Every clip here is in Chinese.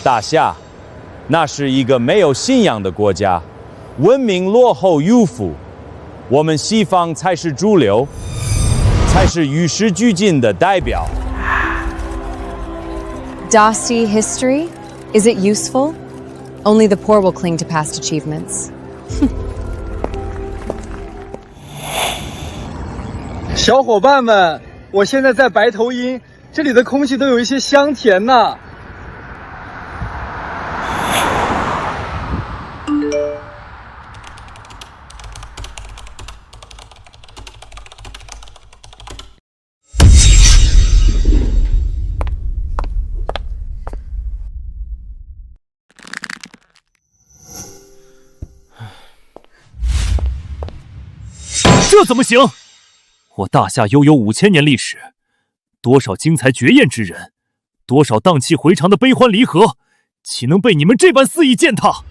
大夏，那是一个没有信仰的国家，文明落后迂腐，我们西方才是主流，才是与时俱进的代表。Dusty history? Is it useful? Only the poor will cling to past achievements. 小伙伴们，我现在在白头鹰，这里的空气都有一些香甜呢。这怎么行？我大夏悠有5000年历史，多少精彩绝艳之人，多少荡气回肠的悲欢离合，岂能被你们这般肆意践踏？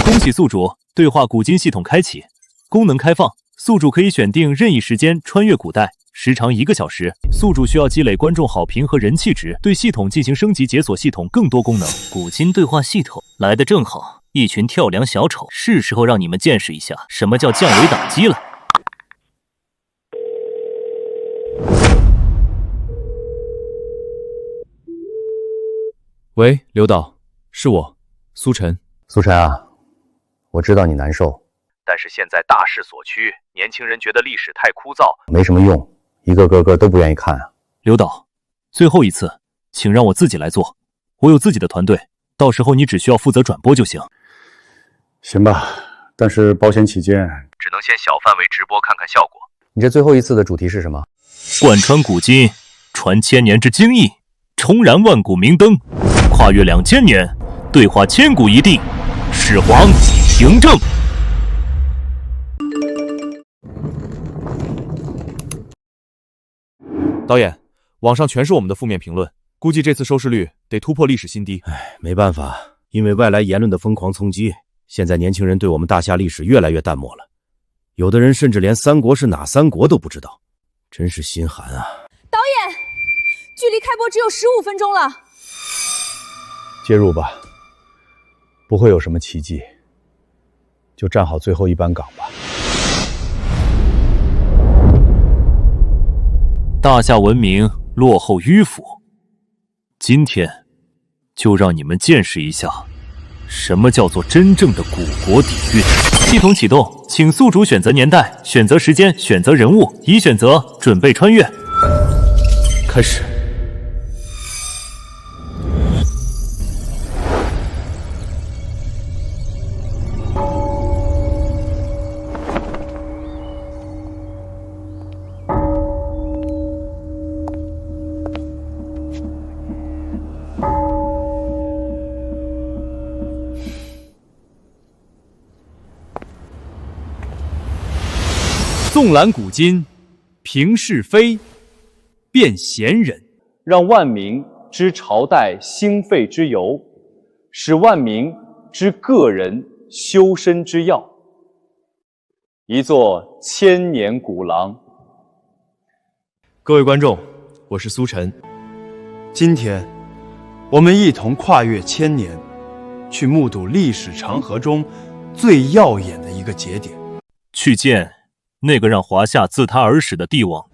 恭喜宿主，对话古今系统开启，功能开放，宿主可以选定任意时间穿越古代，时长1个小时。宿主需要积累观众好评和人气值，对系统进行升级，解锁系统更多功能。古今对话系统来得正好，一群跳梁小丑，是时候让你们见识一下什么叫降维打击了。喂，刘导，是我，苏晨。苏晨啊，我知道你难受，但是现在大势所趋，年轻人觉得历史太枯燥，没什么用，一个个都不愿意看啊。刘导，最后一次，请让我自己来做，我有自己的团队，到时候你只需要负责转播就行。行吧，但是保险起见，只能先小范围直播看看效果。你这最后一次的主题是什么？贯穿古今，传千年之精义，重燃万古明灯，跨越2000年，对话千古一帝，始皇嬴政。导演，网上全是我们的负面评论，估计这次收视率得突破历史新低。没办法，因为外来言论的疯狂冲击，现在年轻人对我们大夏历史越来越淡漠了，有的人甚至连三国是哪三国都不知道，真是心寒啊！导演，距离开播只有15分钟了，介入吧，不会有什么奇迹，就站好最后一班岗吧。大夏文明落后迂腐，今天就让你们见识一下什么叫做真正的古国底蕴。系统启动，请宿主选择年代，选择时间，选择人物，已选择，准备穿越。开始。纵览古今，评是非，辨贤人，让万民知朝代兴废之由，使万民知个人修身之要。一座千年古廊。各位观众，我是苏晨。今天，我们一同跨越千年，去目睹历史长河中最耀眼的一个节点，去见那个让华夏自他而始的帝王。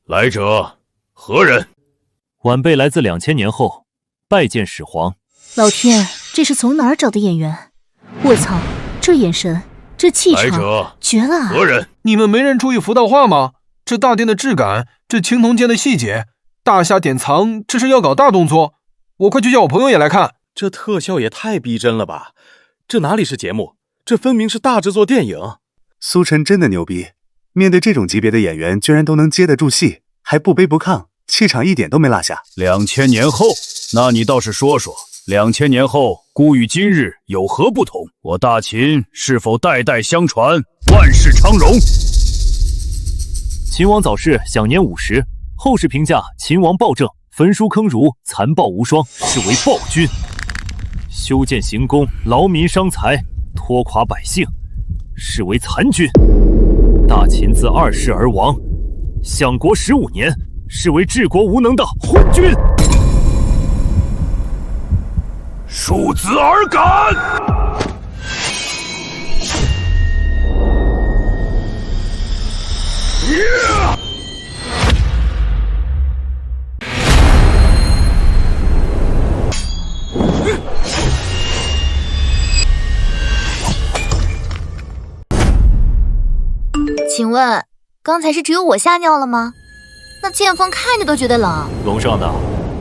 来者何人？晚辈来自2000年后，拜见始皇。老天，这是从哪儿找的演员？我操，这眼神，这气场，来者绝了啊！何人？你们没人注意服道化吗？这大殿的质感，这青铜剑的细节，大夏典藏，这是要搞大动作。我快去叫我朋友也来看。这特效也太逼真了吧！这哪里是节目，这分明是大制作电影。苏晨真的牛逼，面对这种级别的演员，居然都能接得住戏，还不卑不亢，气场一点都没落下。2000年后，那你倒是说说，2000年后古与今日有何不同？我大秦是否代代相传，万世昌荣？秦王早逝，享年50。后世评价秦王暴政，焚书坑儒，残暴无双，是为暴君。修建行宫，劳民伤财，拖垮百姓，是为残君。大秦自2世而亡，享国15年，是为治国无能的昏君。庶子而敢！请问，刚才是只有我吓尿了吗？那剑锋看着都觉得冷。龙上的，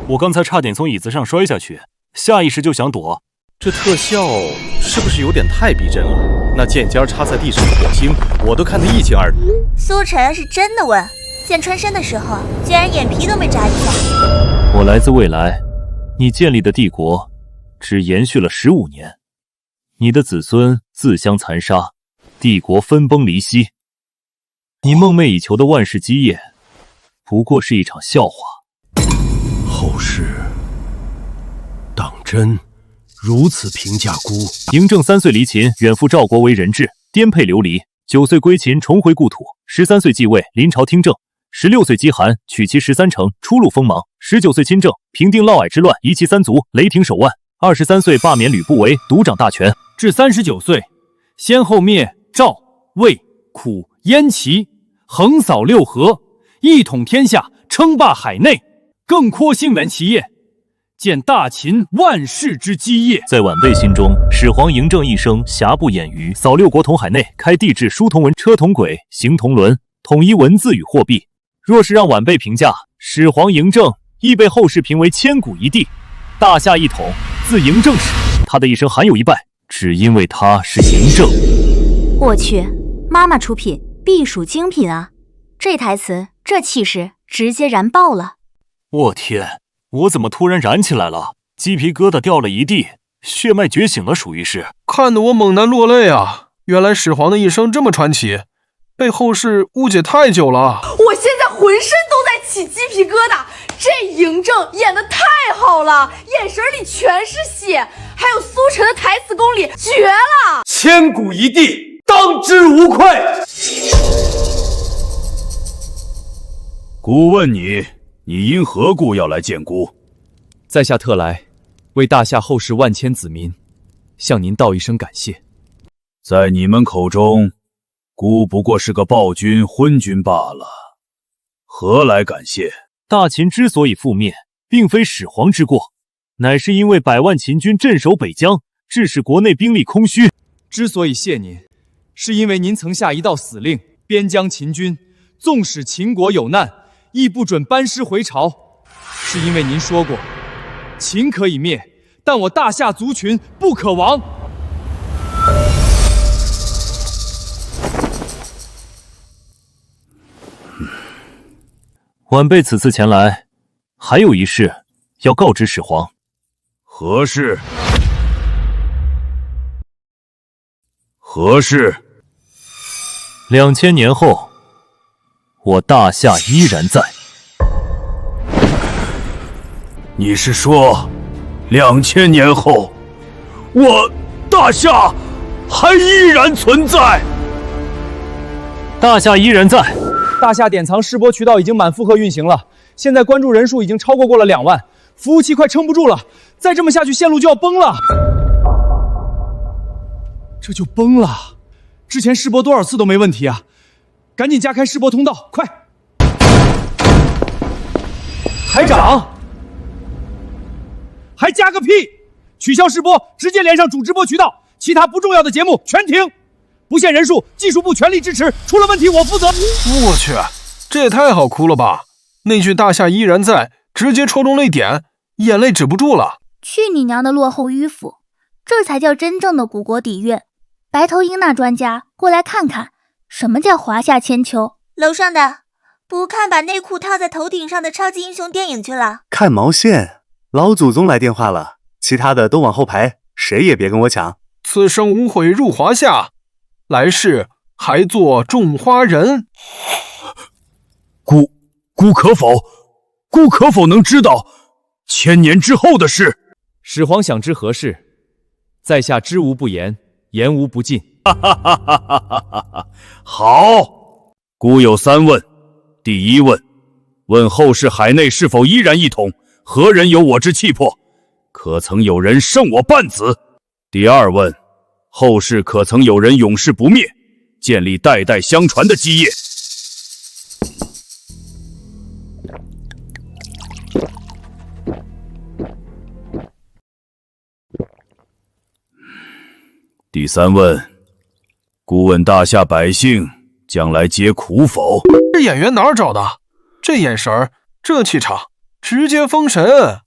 我刚才差点从椅子上摔下去，下意识就想躲。这特效是不是有点太逼真了？那剑尖插在地上的火星，我都看得一清二楚。苏晨是真的问，剑穿身的时候，居然眼皮都没眨一下。我来自未来，你建立的帝国只延续了15年，你的子孙自相残杀，帝国分崩离析。你梦寐以求的万世基业，不过是一场笑话。后世当真如此评价孤？嬴政3岁离秦，远赴赵国为人质，颠沛流离。9岁归秦，重回故土。13岁继位，临朝听政。16岁击韩，取其13城，出入锋芒。19岁亲政，平定嫪毐之乱，夷其3族，雷霆手腕。23岁罢免吕不韦，独掌大权。至39岁，先后灭赵、魏、苦、燕、齐，横扫6合，一统天下，称霸海内，更扩兴文其业，建大秦万世之基业。在晚辈心中，始皇嬴政一生瑕不掩瑜，扫6国统海内，开帝制，书同文，车同轨，行同伦，统一文字与货币。若是让晚辈评价，始皇嬴政亦被后世评为千古一帝。大夏一统，自嬴政始，他的一生罕有一败，只因为他是嬴政。我去，妈妈出品，必属精品啊！这台词，这气势，直接燃爆了！我天，我怎么突然燃起来了？鸡皮疙瘩掉了一地，血脉觉醒了，属于是。看得我猛然落泪啊！原来始皇的一生这么传奇，被后世误解太久了。我现在浑身都在起鸡皮疙瘩，这嬴政演得太好了，眼神里全是戏，还有苏晨的台词功力绝了！千古一帝，当之无愧。孤问你，你因何故要来见孤？在下特来，为大夏后世万千子民，向您道一声感谢。在你们口中，孤不过是个暴君、昏君罢了，何来感谢？大秦之所以覆灭，并非始皇之过，乃是因为100万秦军镇守北疆，致使国内兵力空虚。之所以谢您，是因为您曾下一道死令，边疆秦军纵使秦国有难，亦不准班师回朝。是因为您说过，秦可以灭，但我大夏族群不可亡。晚辈此次前来，还有一事要告知始皇。何事？何事？2000年后，我大夏依然在。你是说，2000年后，我大夏还依然存在？大夏依然在。大夏典藏试播渠道已经满负荷运行了，现在关注人数已经超过了2万，服务器快撑不住了，再这么下去线路就要崩了。这就崩了？之前试播多少次都没问题啊！赶紧加开试播通道，快！台长，还加个屁！取消试播，直接连上主直播渠道，其他不重要的节目全停。不限人数，技术部全力支持，出了问题我负责。我去，这也太好哭了吧！那句大夏依然在，直接戳中泪点，眼泪止不住了。去你娘的落后迂腐，这才叫真正的古国底蕴。白头鹰那专家过来看看，什么叫华夏千秋？楼上的，不看把内裤套在头顶上的超级英雄电影去了？看毛线！老祖宗来电话了，其他的都往后排，谁也别跟我抢。此生无悔入华夏，来世还做种花人。孤可否能知道千年之后的事？始皇想知何事，在下知无不言，言无不尽。好，孤有3问。第1问，问后世海内是否依然一统？何人有我之气魄？可曾有人胜我半子？第2问，后世可曾有人永世不灭，建立代代相传的基业？第3问，孤问大夏百姓将来皆苦否？这演员哪儿找的？这眼神儿，这气场，直接封神。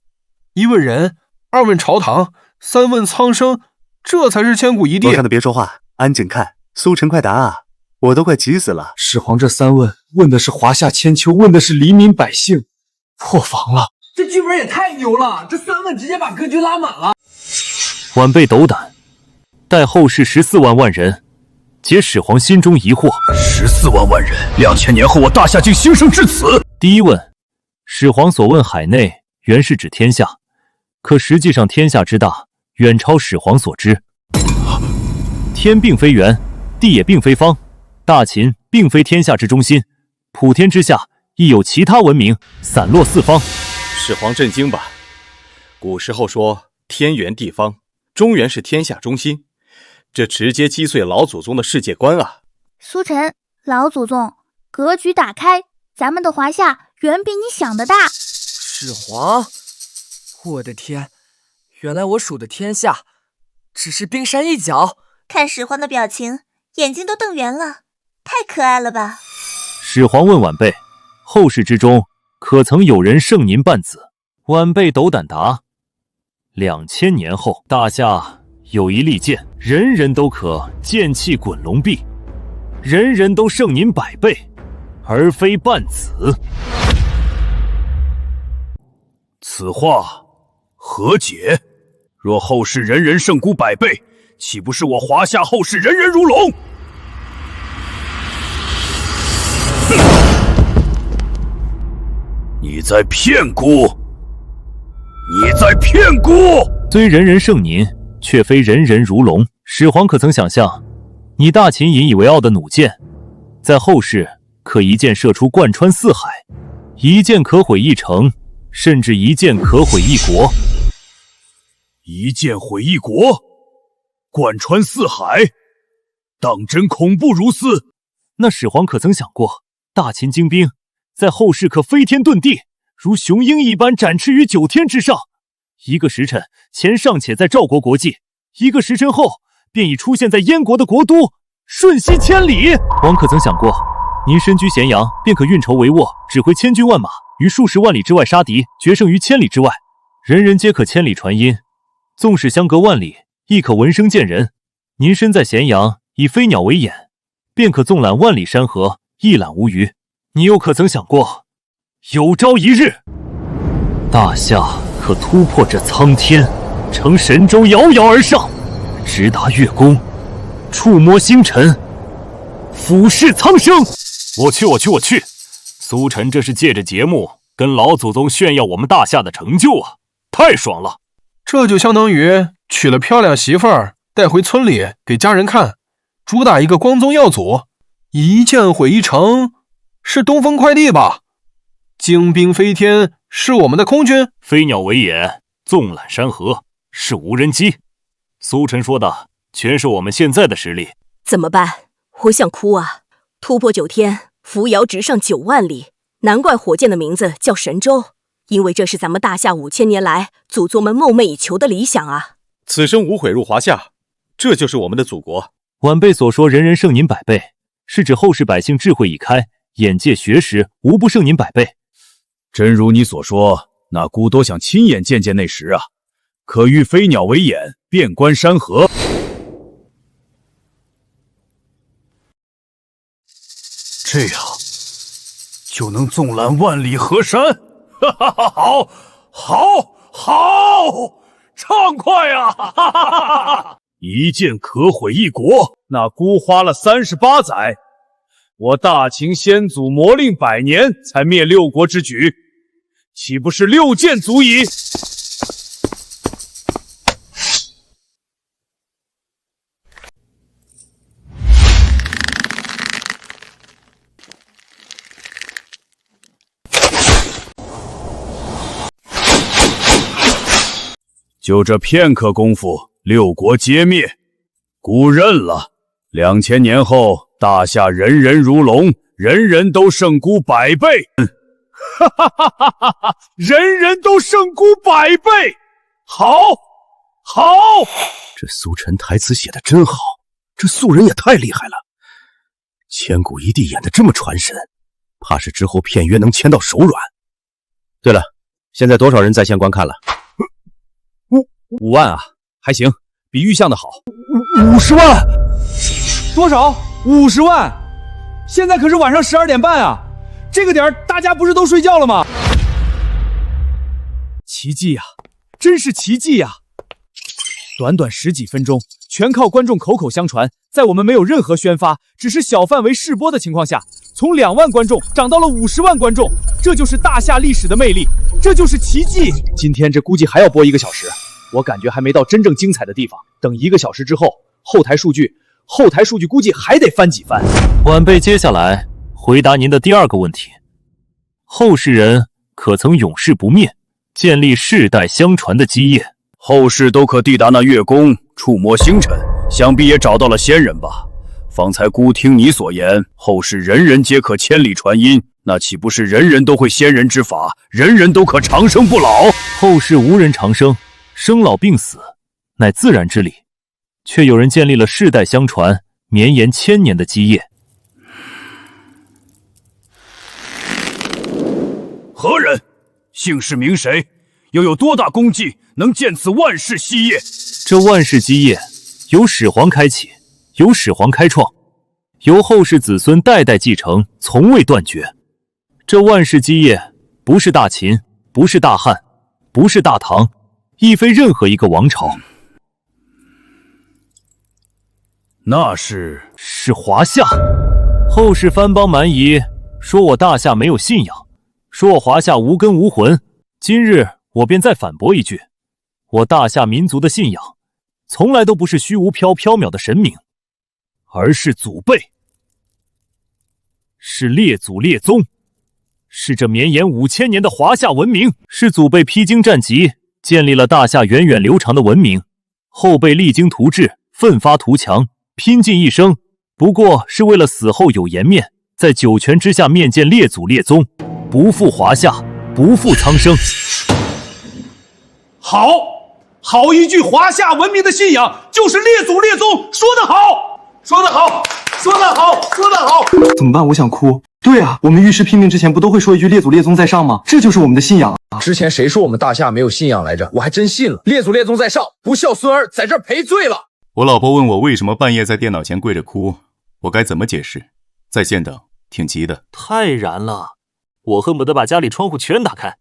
1问人，2问朝堂，3问苍生，这才是千古一帝。楼上的别说话，安静看。苏晨，快答啊！我都快急死了。始皇这3问，问的是华夏千秋，问的是黎民百姓，破防了。这剧本也太牛了，这3问直接把格局拉满了。晚辈斗胆，待后世14万万人，解始皇心中疑惑。14万人，2000年后我大夏竟兴盛至此。第1问，始皇所问海内，原是指天下，可实际上天下之大，远超始皇所知。天并非圆，地也并非方，大秦并非天下之中心，普天之下亦有其他文明散落四方。始皇震惊吧？古时候说天圆地方，中原是天下中心，这直接击碎老祖宗的世界观啊！苏晨，老祖宗，格局打开，咱们的华夏远比你想的大。始皇，我的天，原来我数的天下只是冰山一角。看始皇的表情，眼睛都瞪圆了，太可爱了吧！始皇问晚辈，后世之中可曾有人胜您半子？晚辈斗胆答：2000年后，大夏有一利剑，人人都可剑气滚龙壁，人人都胜您100倍，而非半子。此话何解？若后世人人胜孤100倍，岂不是我华夏后世人人如龙？你在骗孤！你在骗孤！虽人人胜您，却非人人如龙。始皇可曾想象，你大秦引以为傲的弩箭，在后世可一箭射出贯穿4海，一箭可毁一城，甚至一箭可毁一国。一箭毁一国，贯穿4海，当真恐怖如斯。那始皇可曾想过，大秦精兵在后世可飞天遁地，如雄鹰一般展翅于9天之上。1个时辰前尚且在赵国国际，1个时辰后便已出现在燕国的国都，瞬息千里。王可曾想过，您身居咸阳，便可运筹帷幄，指挥千军万马，于数十万里之外杀敌，决胜于千里之外。人人皆可千里传音，纵使相隔万里，亦可闻声见人。您身在咸阳，以飞鸟为眼，便可纵览万里山河，一览无余。你又可曾想过，有朝一日，大夏可突破这苍天，乘神舟遥遥而上，直达月宫，触摸星辰，俯视苍生。我去！苏晨这是借着节目跟老祖宗炫耀我们大夏的成就啊，太爽了！这就相当于娶了漂亮媳妇儿带回村里给家人看，主打一个光宗耀祖。一箭毁一城是东风快递吧？精兵飞天是我们的空军，飞鸟为眼，纵览山河是无人机。苏晨说的全是我们现在的实力。怎么办？我想哭啊！突破9天，扶摇直上9万里，难怪火箭的名字叫神舟，因为这是咱们大夏5000年来祖宗们梦寐以求的理想啊！此生无悔入华夏，这就是我们的祖国。晚辈所说人人胜您100倍，是指后世百姓智慧已开，眼界学识无不胜您100倍。真如你所说，那孤多想亲眼见见那时啊！可欲飞鸟为眼，遍观山河。这样就能纵览万里河山，哈哈哈！好，畅快啊！哈哈哈哈！一箭可毁一国，那孤花了38载，我大秦先祖磨令100年才灭6国之举，岂不是6剑足矣？就这片刻功夫，6国皆灭，孤认了。2000年后，大夏人人如龙，人人都胜孤100倍。哈哈哈哈哈哈！人人都胜孤100倍，好，好！这苏晨台词写得真好，这素人也太厉害了。千古一帝演得这么传神，怕是之后片约能签到手软。对了，现在多少人在线观看了？5万啊，还行，比预象的好。50万？多少？50万！现在可是晚上12点半啊，这个点儿大家不是都睡觉了吗？奇迹呀，真是奇迹呀！短短10几分钟，全靠观众口口相传，在我们没有任何宣发，只是小范围试播的情况下，从2万观众涨到了50万观众，这就是大夏历史的魅力，这就是奇迹！今天这估计还要播1个小时。我感觉还没到真正精彩的地方，等1个小时之后，后台数据估计还得翻几番。晚辈接下来回答您的第2个问题：后世人可曾永世不灭，建立世代相传的基业？后世都可抵达那月宫，触摸星辰，想必也找到了仙人吧？方才孤听你所言，后世人人皆可千里传音，那岂不是人人都会仙人之法，人人都可长生不老？后世无人长生，生老病死乃自然之理，却有人建立了世代相传、绵延1000年的基业。何人？姓氏名谁？又有多大功绩，能建此万世基业？这万世基业由始皇开启，由始皇开创，由后世子孙代代继承，从未断绝。这万世基业不是大秦，不是大汉，不是大唐，亦非任何一个王朝，那是华夏。后世番邦蛮夷，说我大夏没有信仰，说我华夏无根无魂。今日我便再反驳一句，我大夏民族的信仰，从来都不是虚无缥缈的神明，而是祖辈，是列祖列宗，是这绵延5000年的华夏文明，是祖辈披荆斩棘，建立了大夏源远流长的文明，后辈励精图治，奋发图强，拼尽一生，不过是为了死后有颜面，在九泉之下面见列祖列宗，不负华夏，不负苍生。好一句华夏文明的信仰，就是列祖列宗。说得好，说得好，说得好，说得好。怎么办？我想哭。对啊，我们御师拼命之前不都会说一句列祖列宗在上吗？这就是我们的信仰啊！之前谁说我们大夏没有信仰来着？我还真信了。列祖列宗在上，不孝孙儿在这儿赔罪了。我老婆问我为什么半夜在电脑前跪着哭，我该怎么解释？在线等，挺急的。太燃了，我恨不得把家里窗户全打开，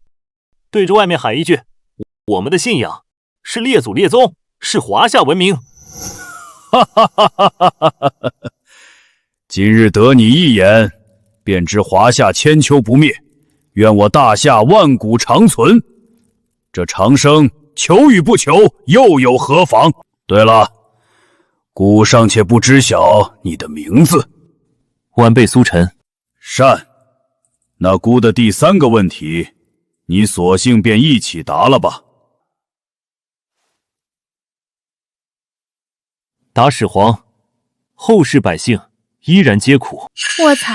对着外面喊一句：我们的信仰是列祖列宗，是华夏文明。哈哈哈哈哈哈！今日得你一言，便知华夏千秋不灭，愿我大夏万古长存。这长生求与不求，又有何妨？对了，孤尚且不知晓你的名字。晚辈苏晨。善。那孤的第3个问题，你索性便一起答了吧。答始皇，后世百姓依然皆苦。我操，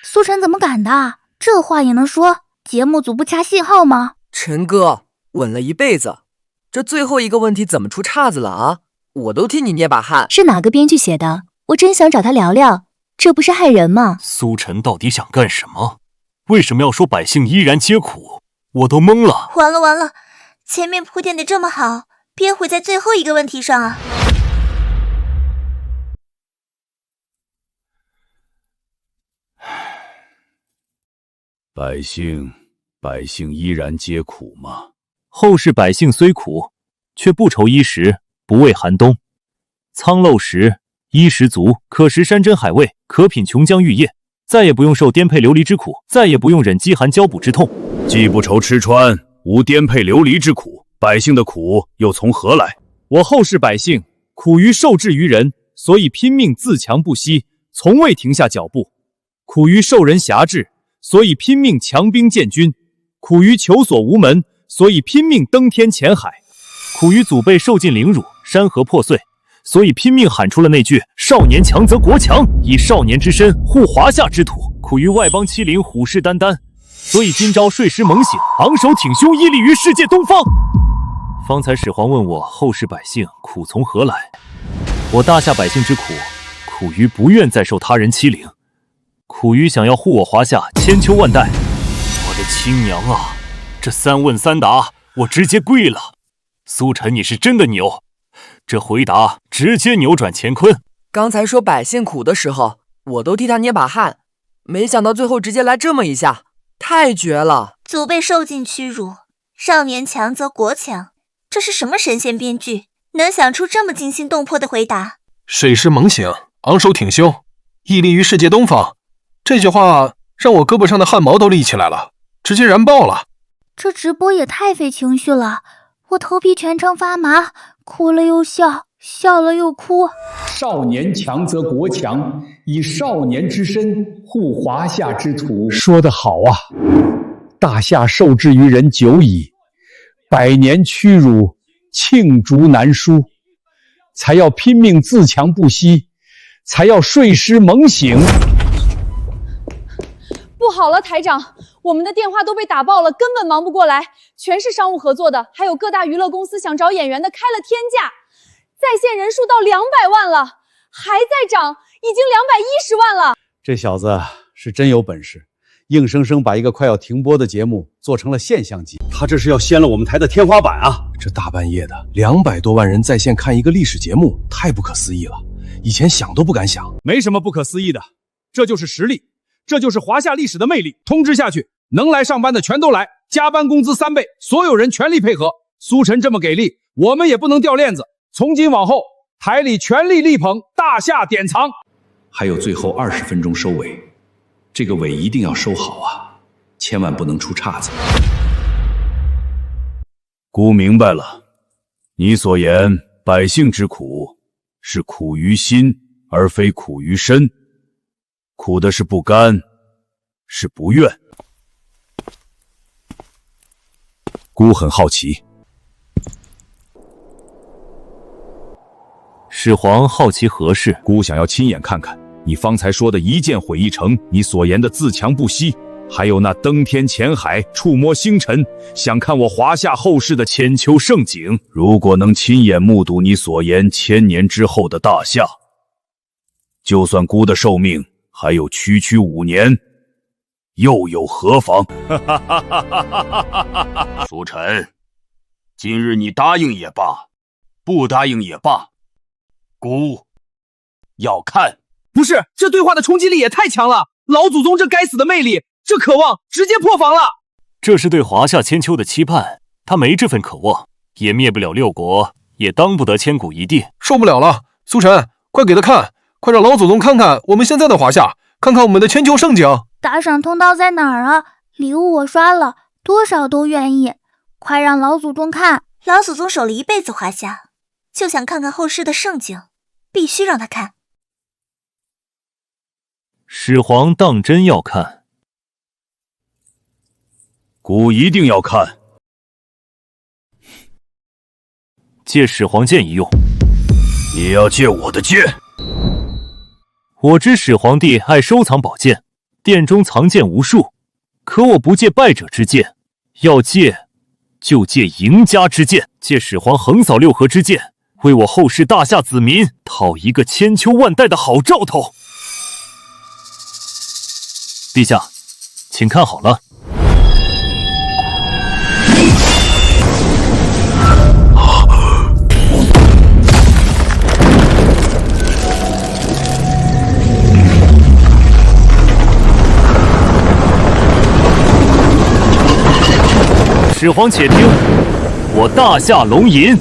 苏晨怎么敢的？这话也能说？节目组不掐信号吗？陈哥，稳了一辈子，这最后一个问题怎么出岔子了啊？我都替你捏把汗。是哪个编剧写的？我真想找他聊聊，这不是害人吗？苏晨到底想干什么？为什么要说百姓依然皆苦？我都懵了。完了完了，前面铺垫的这么好，别毁在最后一个问题上啊！百姓依然皆苦吗？后世百姓虽苦，却不愁衣食，不畏寒冬。仓漏食，衣食足，可食山珍海味，可品琼浆玉液，再也不用受颠沛流离之苦，再也不用忍饥寒交补之痛。既不愁吃穿，无颠沛流离之苦，百姓的苦又从何来？我后世百姓苦于受制于人，所以拼命自强不息，从未停下脚步；苦于受人辖制，所以拼命强兵建军；苦于求索无门，所以拼命登天潜海；苦于祖辈受尽凌辱，山河破碎，所以拼命喊出了那句“少年强则国强，以少年之身护华夏之土”。苦于外邦欺凌，虎视眈眈，所以今朝睡狮猛醒，昂首挺胸，屹立于世界东方。方才始皇问我后世百姓苦从何来，我大夏百姓之苦，苦于不愿再受他人欺凌，苦于想要护我华夏千秋万代。我的亲娘啊，这三问三答，我直接跪了。苏晨，你是真的牛，这回答直接扭转乾坤。刚才说百姓苦的时候，我都替他捏把汗，没想到最后直接来这么一下，太绝了！祖辈受尽屈辱，少年强则国强，这是什么神仙编剧？能想出这么惊心动魄的回答？睡狮猛醒，昂首挺胸，屹立于世界东方。这句话让我胳膊上的汗毛都立起来了，直接燃爆了。这直播也太费情绪了，我头皮全程发麻，哭了又笑，笑了又哭。少年强则国强，以少年之身护华夏之土。说得好啊！大夏受制于人久矣，百年屈辱，罄竹难书，才要拼命自强不息，才要睡狮猛醒。不好了，台长，我们的电话都被打爆了，根本忙不过来，全是商务合作的，还有各大娱乐公司想找演员的开了天价，在线人数到200万了，还在涨，已经210万了。这小子是真有本事，硬生生把一个快要停播的节目做成了现象级。他这是要掀了我们台的天花板啊！这大半夜的，200多万人在线看一个历史节目，太不可思议了，以前想都不敢想。没什么不可思议的，这就是实力，这就是华夏历史的魅力。通知下去，能来上班的全都来，加班工资3倍，所有人全力配合。苏晨这么给力，我们也不能掉链子。从今往后，台里全力力捧大夏典藏。还有最后20分钟收尾，这个尾一定要收好啊，千万不能出岔子。姑明白了，你所言百姓之苦，是苦于心，而非苦于身。苦的是不甘，是不愿。姑很好奇。始皇好奇何事？姑想要亲眼看看你方才说的一剑毁一城，你所言的自强不息，还有那登天潜海、触摸星辰，想看我华夏后世的千秋盛景。如果能亲眼目睹你所言1000年之后的大夏，就算姑的寿命还有区5年，又有何妨？苏晨，今日你答应也罢，不答应也罢，姑要看。不是，这对话的冲击力也太强了！老祖宗这该死的魅力，这渴望直接破防了。这是对华夏千秋的期盼，他没这份渴望，也灭不了6国，也当不得千古一帝。受不了了，苏晨，快给他看，快让老祖宗看看我们现在的华夏，看看我们的千秋盛景。打赏通道在哪儿啊？礼物我刷了，多少都愿意。快让老祖宗看！老祖宗守了一辈子华夏，就想看看后世的盛景，必须让他看。始皇当真要看？姑一定要看。借始皇剑一用。你要借我的剑？我知始皇帝爱收藏宝剑，殿中藏剑无数，可我不借败者之剑，要借就借赢家之剑，借始皇横扫6合之剑，为我后世大夏子民讨一个千秋万代的好兆头。陛下，请看好了。始皇且听，我大夏龙吟。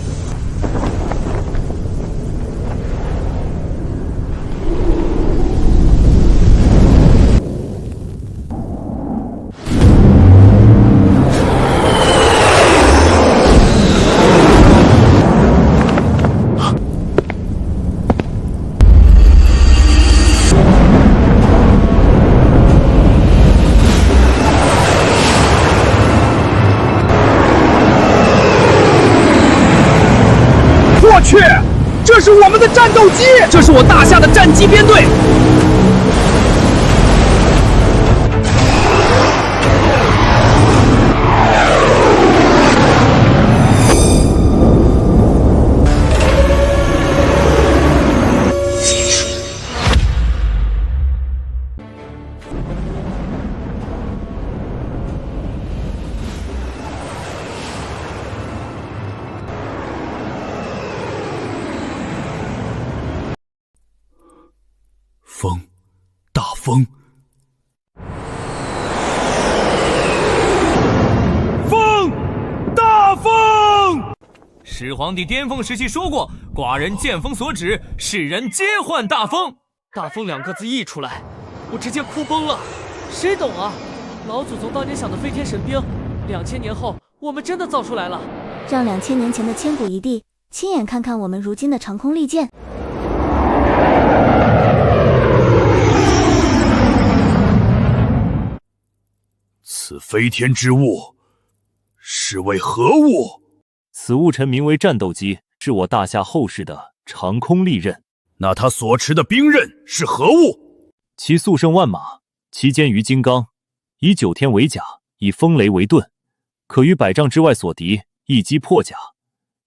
确，这是我们的战斗机，这是我大夏的战机编队。风，大风，风，大风。始皇帝巅峰时期说过：“寡人见风所指，世人皆唤大风。”大风2个字一出来，我直接哭崩了。谁懂啊？老祖宗当年想的飞天神兵，2000年后我们真的造出来了。让2000年前的千古一帝亲眼看看我们如今的长空利剑。此飞天之物，是为何物？此物臣名为战斗机，是我大夏后世的长空利刃。那他所持的兵刃是何物？其速胜万马，其坚于金刚，以9天为甲，以风雷为盾，可于100丈之外所敌，一击破甲；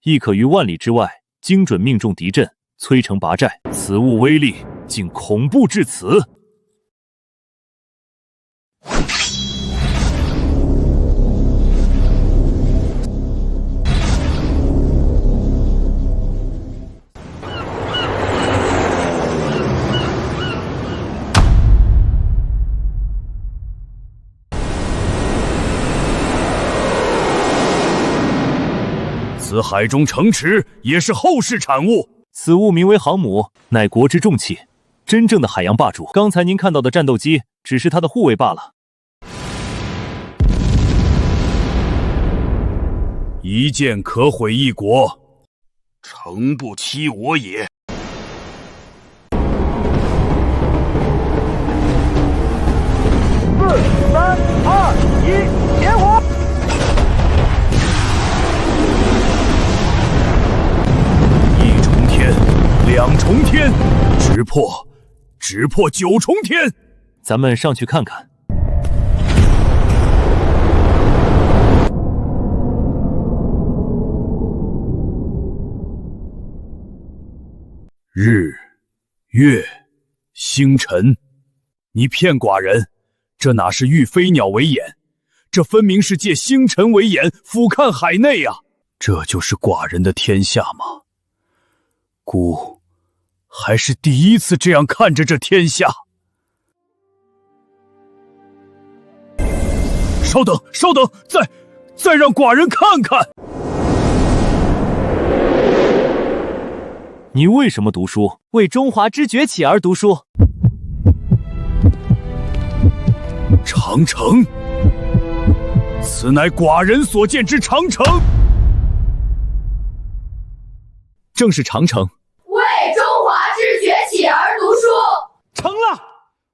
亦可于万里之外精准命中敌阵，摧城拔寨。此物威力竟恐怖至此！此海中城池也是后世产物。此物名为航母，乃国之重器，真正的海洋霸主。刚才您看到的战斗机只是它的护卫罢了。一剑可毁一国，诚不欺我也。4、3、2、1，点火！2重天，直破9重天。咱们上去看看。日、月、星辰，你骗寡人，这哪是御飞鸟为眼，这分明是借星辰为眼，俯瞰海内啊！这就是寡人的天下吗？孤还是第一次这样看着这天下。稍等，再让寡人看看。你为什么读书？为中华之崛起而读书。长城，此乃寡人所见之长城。正是长城。为中华之崛起而读书，成了，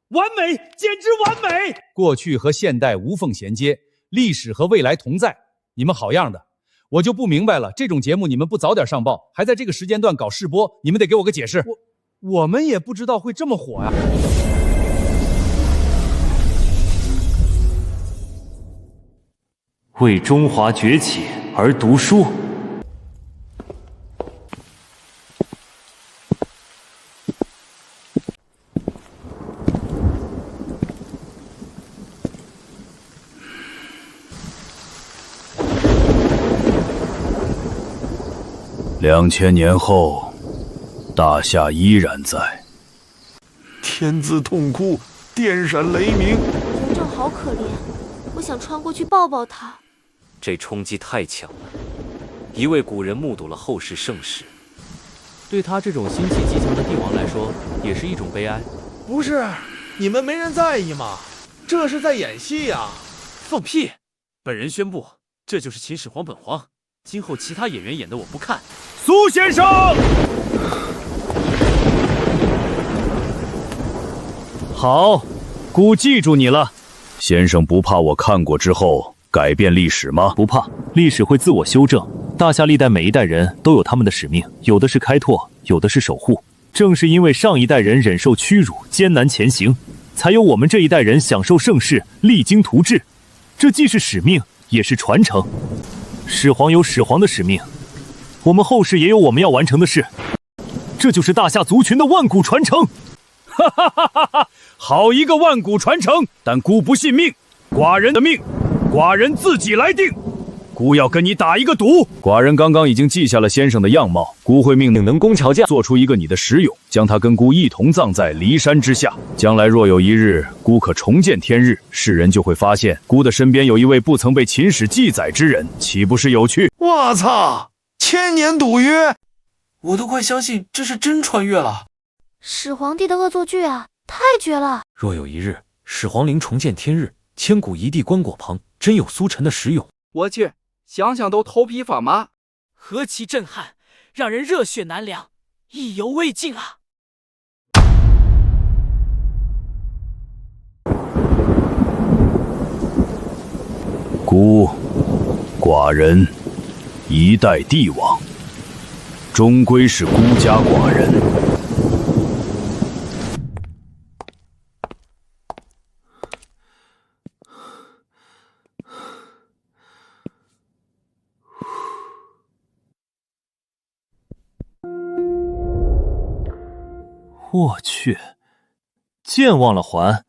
完美，简直完美！过去和现代无缝衔接，历史和未来同在，你们好样的！我就不明白了，这种节目你们不早点上报，还在这个时间段搞试播，你们得给我个解释。我们也不知道会这么火呀。为中华崛起而读书。2000年后，大夏依然在。天字痛哭，电闪雷鸣。嬴政好可怜，我想穿过去抱抱他。这冲击太强了，一位古人目睹了后世盛世，对他这种心气极强的帝王来说，也是一种悲哀。不是，你们没人在意吗？这是在演戏呀！放屁！本人宣布，这就是秦始皇本皇。今后其他演员演的我不看。苏先生，好，姑记住你了。先生不怕我看过之后改变历史吗？不怕，历史会自我修正。大夏历代每一代人都有他们的使命，有的是开拓，有的是守护。正是因为上一代人忍受屈辱，艰难前行，才有我们这一代人享受盛世，励精图治。这既是使命，也是传承。始皇有始皇的使命，我们后世也有我们要完成的事。这就是大夏族群的万古传承。哈哈哈哈哈！好一个万古传承！但孤不信命，寡人的命，寡人自己来定。孤要跟你打一个赌。寡人刚刚已经记下了先生的样貌，孤会命令能工巧匠做出一个你的石俑，将他跟孤一同葬在骊山之下。将来若有一日孤可重见天日，世人就会发现孤的身边有一位不曾被秦史记载之人，岂不是有趣？我操！1000年赌约，我都快相信这是真穿越了。始皇帝的恶作剧啊，太绝了！若有一日始皇陵重见天日，千古一帝棺椁旁真有苏晨的石俑，我去，想想都头皮发麻，何其震撼，让人热血难凉，意犹未尽啊！孤，寡人一代帝王，终归是孤家寡人。我去，剑忘了还。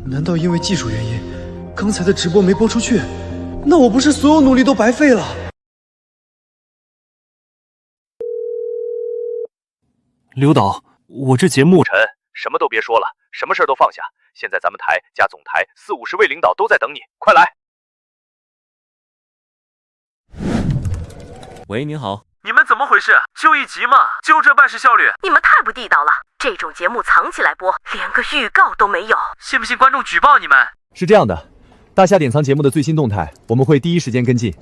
难道因为技术原因，刚才的直播没播出去？那我不是所有努力都白费了？刘导，我这节目……晨，什么都别说了，什么事都放下。现在咱们台加总台40-50位领导都在等你，快来！喂，您好。你们怎么回事？就一集嘛，就这办事效率？你们太不地道了！这种节目藏起来播，连个预告都没有，信不信观众举报你们？是这样的，大夏典藏节目的最新动态，我们会第一时间跟进。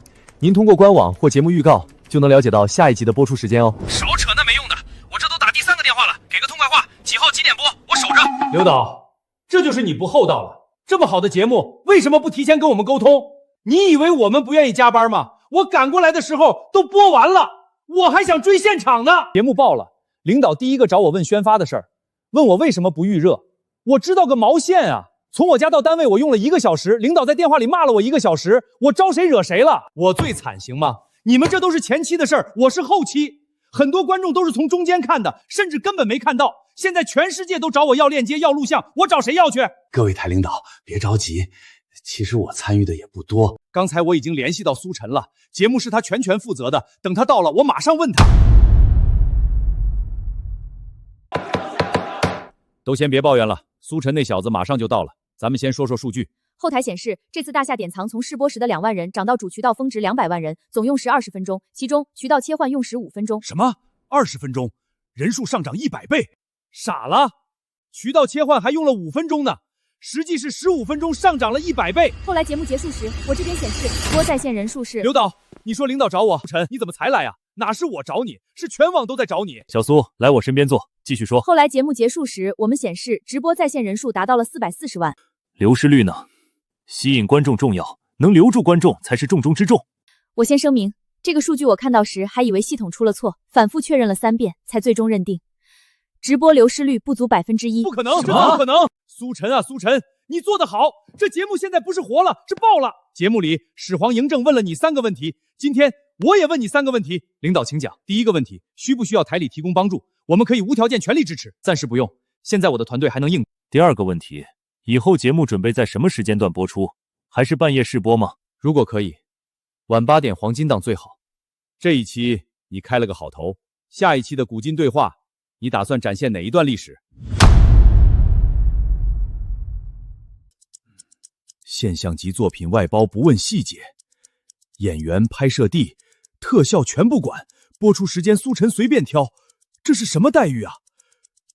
您通过官网或节目预告就能了解到下一集的播出时间哦。少扯那没用的，我这都打第3个电话了，给个痛快话，几号几点播，我守着。刘导，这就是你不厚道了。这么好的节目，为什么不提前跟我们沟通？你以为我们不愿意加班吗？我赶过来的时候都播完了。我还想追现场呢！节目爆了，领导第一个找我问宣发的事儿，问我为什么不预热。我知道个毛线啊！从我家到单位我用了1个小时，领导在电话里骂了我1个小时，我招谁惹谁了？我最惨行吗？你们这都是前期的事儿，我是后期。很多观众都是从中间看的，甚至根本没看到。现在全世界都找我要链接要录像，我找谁要去？各位台领导别着急，其实我参与的也不多。刚才我已经联系到苏晨了，节目是他全权负责的，等他到了我马上问他。都先别抱怨了，苏晨那小子马上就到了，咱们先说说数据。后台显示，这次大夏典藏从试播时的2万人涨到主渠道峰值200万人，总用时20分钟，其中渠道切换用时5分钟。什么？20分钟？人数上涨100倍？傻了？渠道切换还用了5分钟呢，实际是15分钟上涨了100倍。后来节目结束时，我这边显示直播在线人数是……刘导，你说领导找我，陈，你怎么才来啊？哪是我找你，是全网都在找你。小苏，来我身边坐，继续说。后来节目结束时，我们显示直播在线人数达到了440万。流失率呢？吸引观众重要，能留住观众才是重中之重。我先声明，这个数据我看到时还以为系统出了错，反复确认了3遍，才最终认定直播流失率不足1%。不可能，真的不可能！苏晨啊，苏晨，你做得好！这节目现在不是活了，是爆了！节目里始皇嬴政问了你3个问题，今天我也问你3个问题。领导请讲。第一个问题，需不需要台里提供帮助？我们可以无条件全力支持。暂时不用，现在我的团队还能应。第二个问题，以后节目准备在什么时间段播出？还是半夜试播吗？如果可以，晚8点黄金档最好。这一期你开了个好头，下一期的古今对话，你打算展现哪一段历史？现象级作品外包不问细节，演员、拍摄地、特效全不管，播出时间苏晨随便挑，这是什么待遇啊？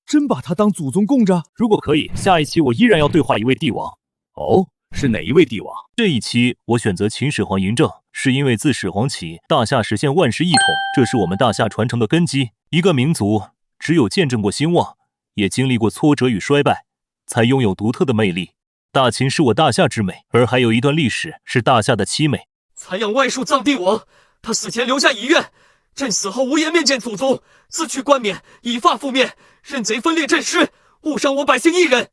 真把他当祖宗供着？如果可以，下一期我依然要对话一位帝王。哦，是哪一位帝王？这一期我选择秦始皇嬴政，是因为自始皇起，大夏实现万世一统，这是我们大夏传承的根基。一个民族只有见证过兴旺，也经历过挫折与衰败，才拥有独特的魅力。大秦是我大夏之美，而还有一段历史是大夏的凄美。残养外庶臧帝王，他死前留下遗愿，朕死后无颜面见祖宗，自去冠冕，以发覆面，任贼分裂朕师，误伤我百姓一人。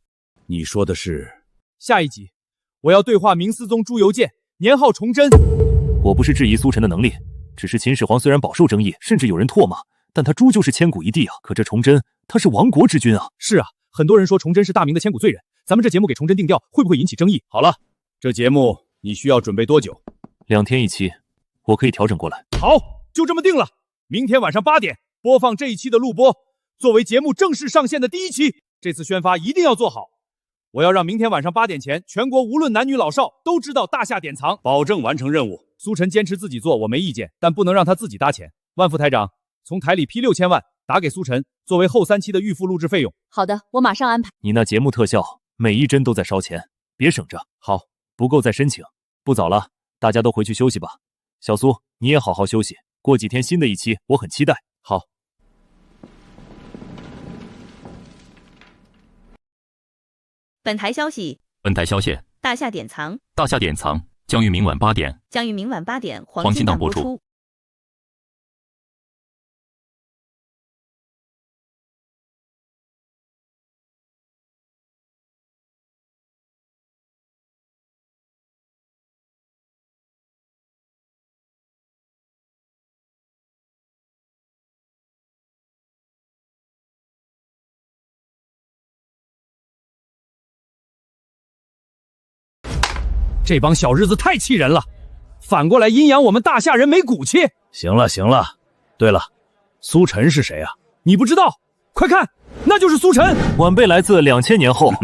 你说的是？下一集，我要对话明思宗朱由检，年号崇祯。我不是质疑苏晨的能力，只是秦始皇虽然饱受争议，甚至有人唾骂，但他终究是千古一帝啊。可这崇祯，他是亡国之君啊。是啊，很多人说崇祯是大明的千古罪人，咱们这节目给崇祯定调，会不会引起争议？好了，这节目你需要准备多久？2天一期，我可以调整过来。好，就这么定了。明天晚上8点播放这一期的录播，作为节目正式上线的第1期。这次宣发一定要做好，我要让明天晚上8点前，全国无论男女老少都知道大夏典藏，保证完成任务。苏晨坚持自己做，我没意见，但不能让他自己搭钱。万副台长，从台里批6000万打给苏晨，作为后3期的预付录制费用。好的，我马上安排。你那节目特效每一帧都在烧钱，别省着。好，不够再申请。不早了，大家都回去休息吧。小苏，你也好好休息。过几天新的一期，我很期待。好。本台消息，大夏典藏将于明晚8点黄金档播出。这帮小日子太气人了，反过来阴阳我们大夏人没骨气。行了行了，对了，苏晨是谁啊？你不知道？快看，那就是苏晨。晚辈来自2000年后，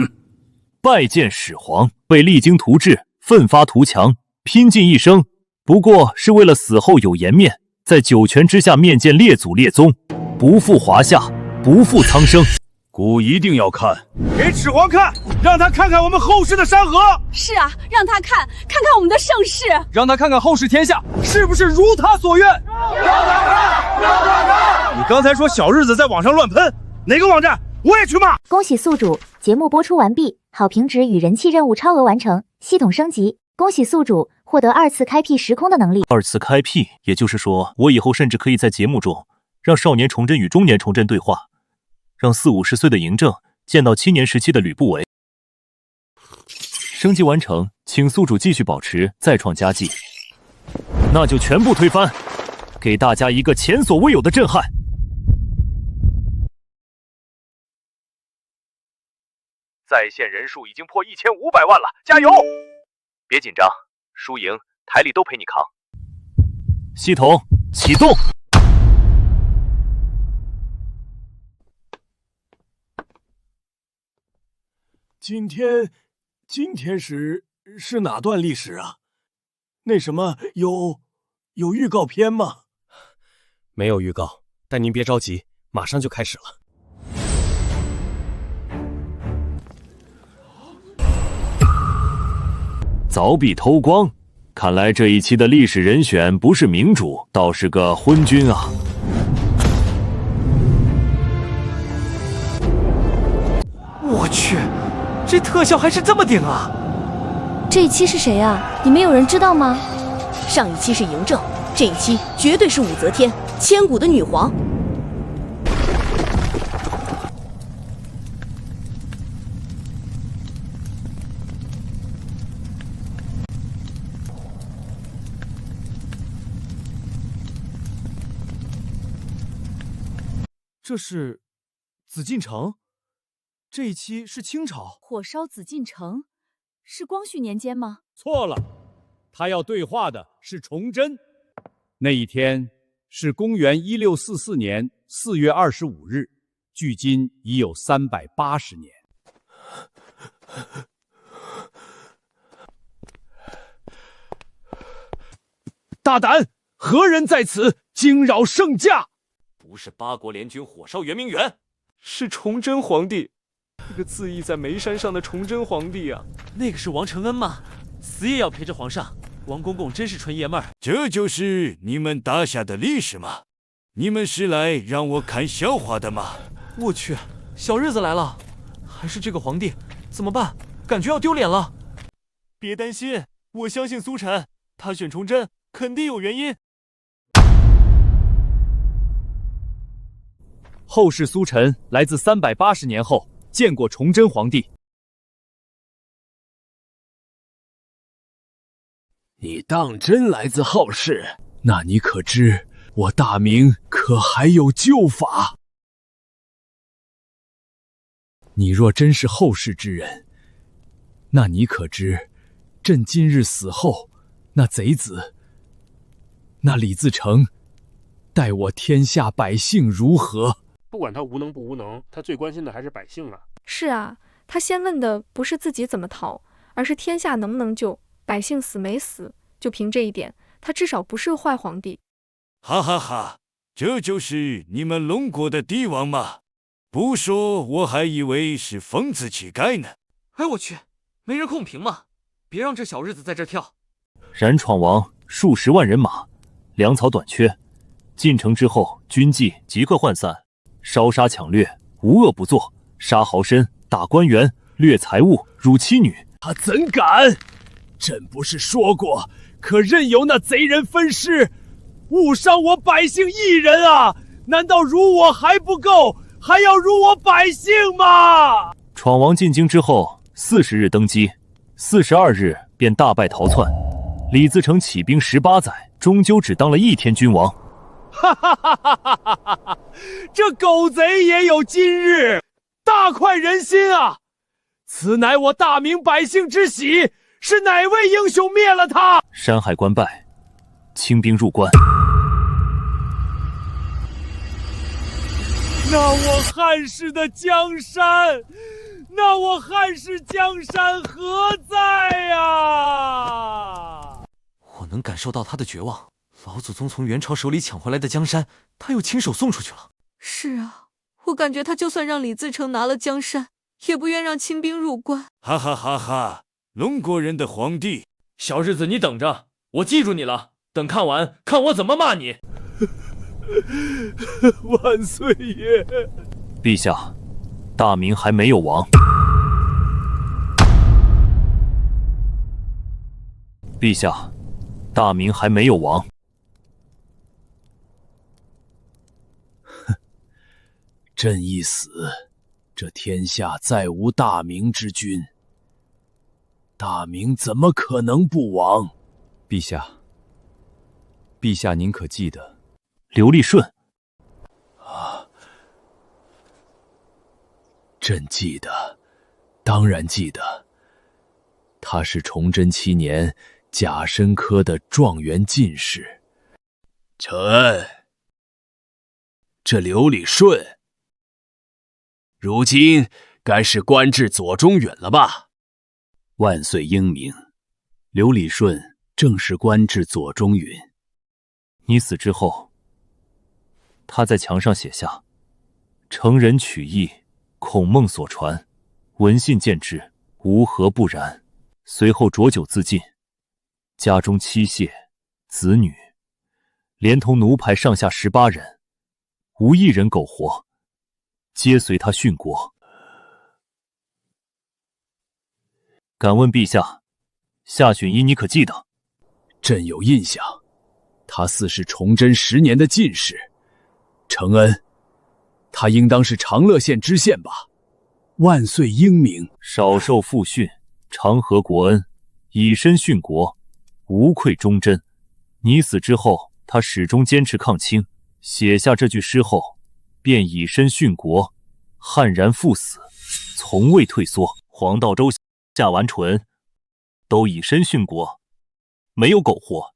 拜见始皇，为励精图治，奋发图强，拼尽一生，不过是为了死后有颜面，在九泉之下面见列祖列宗，不负华夏，不负苍生。古一定要看，给始皇看，让他看看我们后世的山河。是啊，让他看看我们的盛世，让他看看后世天下是不是如他所愿。你刚才说小日子在网上乱喷，哪个网站？我也去骂。恭喜宿主，节目播出完毕，好评值与人气任务超额完成，系统升级。恭喜宿主获得2次开辟时空的能力。2次开辟，也就是说，我以后甚至可以在节目中让少年崇祯与中年崇祯对话。让40-50岁的嬴政见到7年时期的吕不韦。升级完成，请宿主继续保持再创佳绩。那就全部推翻，给大家一个前所未有的震撼。在线人数已经破1500万了，加油！别紧张，输赢台里都陪你扛。系统启动。今天是哪段历史啊？那什么有预告片吗？没有预告，但您别着急，马上就开始了。凿壁偷光，看来这一期的历史人选不是明主，倒是个昏君啊！我去！这特效还是这么顶啊！这一期是谁啊？你们有人知道吗？上一期是嬴政，这一期绝对是武则天，千古的女皇。这是紫禁城。这一期是清朝，火烧紫禁城，是光绪年间吗？错了，他要对话的是崇祯。那一天是公元1644年4月25日，距今已有380年。大胆！何人在此惊扰圣驾？不是八国联军火烧圆明园，是崇祯皇帝。那个自缢在眉山上的崇祯皇帝啊，那个是王承恩吗？死也要陪着皇上。王公公真是纯爷们儿。这就是你们大夏的历史吗？你们是来让我看笑话的吗？我去，小日子来了，还是这个皇帝，怎么办？感觉要丢脸了。别担心，我相信苏晨，他选崇祯肯定有原因。后世苏晨来自380年后，见过崇祯皇帝。你当真来自后世？那你可知我大明可还有旧法？你若真是后世之人，那你可知朕今日死后，那贼子，那李自成，待我天下百姓如何？不管他无能不无能，他最关心的还是百姓啊。是啊，他先问的不是自己怎么逃，而是天下能不能救，百姓死没死。就凭这一点，他至少不是个坏皇帝。哈哈哈，这就是你们龙国的帝王吗？不说我还以为是疯子乞丐呢。哎，我去，没人控评吗？别让这小日子在这跳。然闯王数十万人马，粮草短缺，进城之后军纪即刻涣散，烧杀抢掠，无恶不作，杀豪绅，打官员，掠财物，辱妻女。他怎敢？朕不是说过，可任由那贼人分尸，误伤我百姓一人啊！难道辱我还不够，还要辱我百姓吗？闯王进京之后40日登基，42日便大败逃窜。李自成起兵18载，终究只当了1天君王。哈哈哈哈哈哈！这狗贼也有今日，大快人心啊！此乃我大明百姓之喜，是哪位英雄灭了他？山海关败，清兵入关。那我汉室的江山，那我汉室江山何在呀？我能感受到他的绝望。老祖宗从元朝手里抢回来的江山，他又亲手送出去了。是啊，我感觉他就算让李自成拿了江山，也不愿让清兵入关。哈哈哈哈！龙国人的皇帝，小日子你等着，我记住你了。等看完，看我怎么骂你。万岁爷！陛下，大明还没有亡。陛下，大明还没有亡。朕一死，这天下再无大明之君。大明怎么可能不亡？陛下，陛下您可记得刘立顺？朕记得，当然记得。他是崇祯7年甲申科的状元进士。承恩，这刘理顺，如今该是官至左中允了吧？万岁英明，刘理顺正是官至左中允。你死之后，他在墙上写下“成人取义，孔孟所传，闻信见之，无何不然”。随后浊酒自尽，家中妻妾、子女，连同奴排上下18人，无一人苟活，皆随他殉国。敢问陛下，夏允彝你可记得？朕有印象，他似是崇祯10年的进士。承恩，他应当是长乐县知县吧？万岁英明，少受父训，长和国恩，以身殉国，无愧忠贞。你死之后，他始终坚持抗清，写下这句诗后，便以身殉国，悍然赴死，从未退缩。黄道周、夏完淳都以身殉国，没有苟活。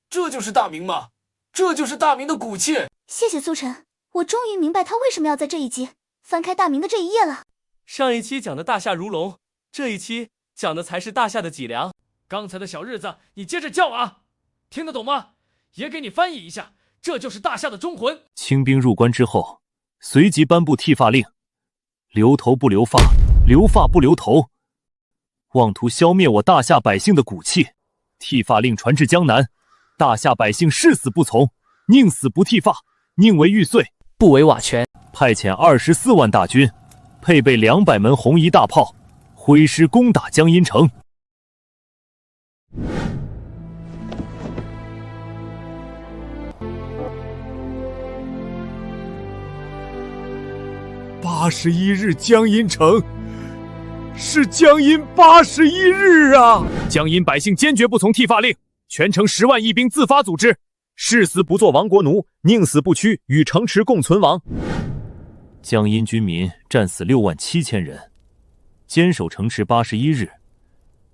这就是大明吗？这就是大明的骨气。谢谢苏晨，我终于明白他为什么要在这一集翻开大明的这一页了。上一期讲的大夏如龙，这一期讲的才是大夏的脊梁。刚才的小日子你接着叫啊，听得懂吗？也给你翻译一下，这就是大夏的忠魂。清兵入关之后随即颁布剃发令，留头不留发，留发不留头，妄图消灭我大夏百姓的骨气。剃发令传至江南，大夏百姓誓死不从，宁死不剃发，宁为玉碎，不为瓦全。派遣24万大军，配备200门红衣大炮，挥师攻打江阴城。81日江阴城，是江阴81日啊！江阴百姓坚决不从剃发令，全城10万义兵自发组织，誓死不做亡国奴，宁死不屈，与城池共存亡。江阴军民战死6万7千人，坚守城池81日，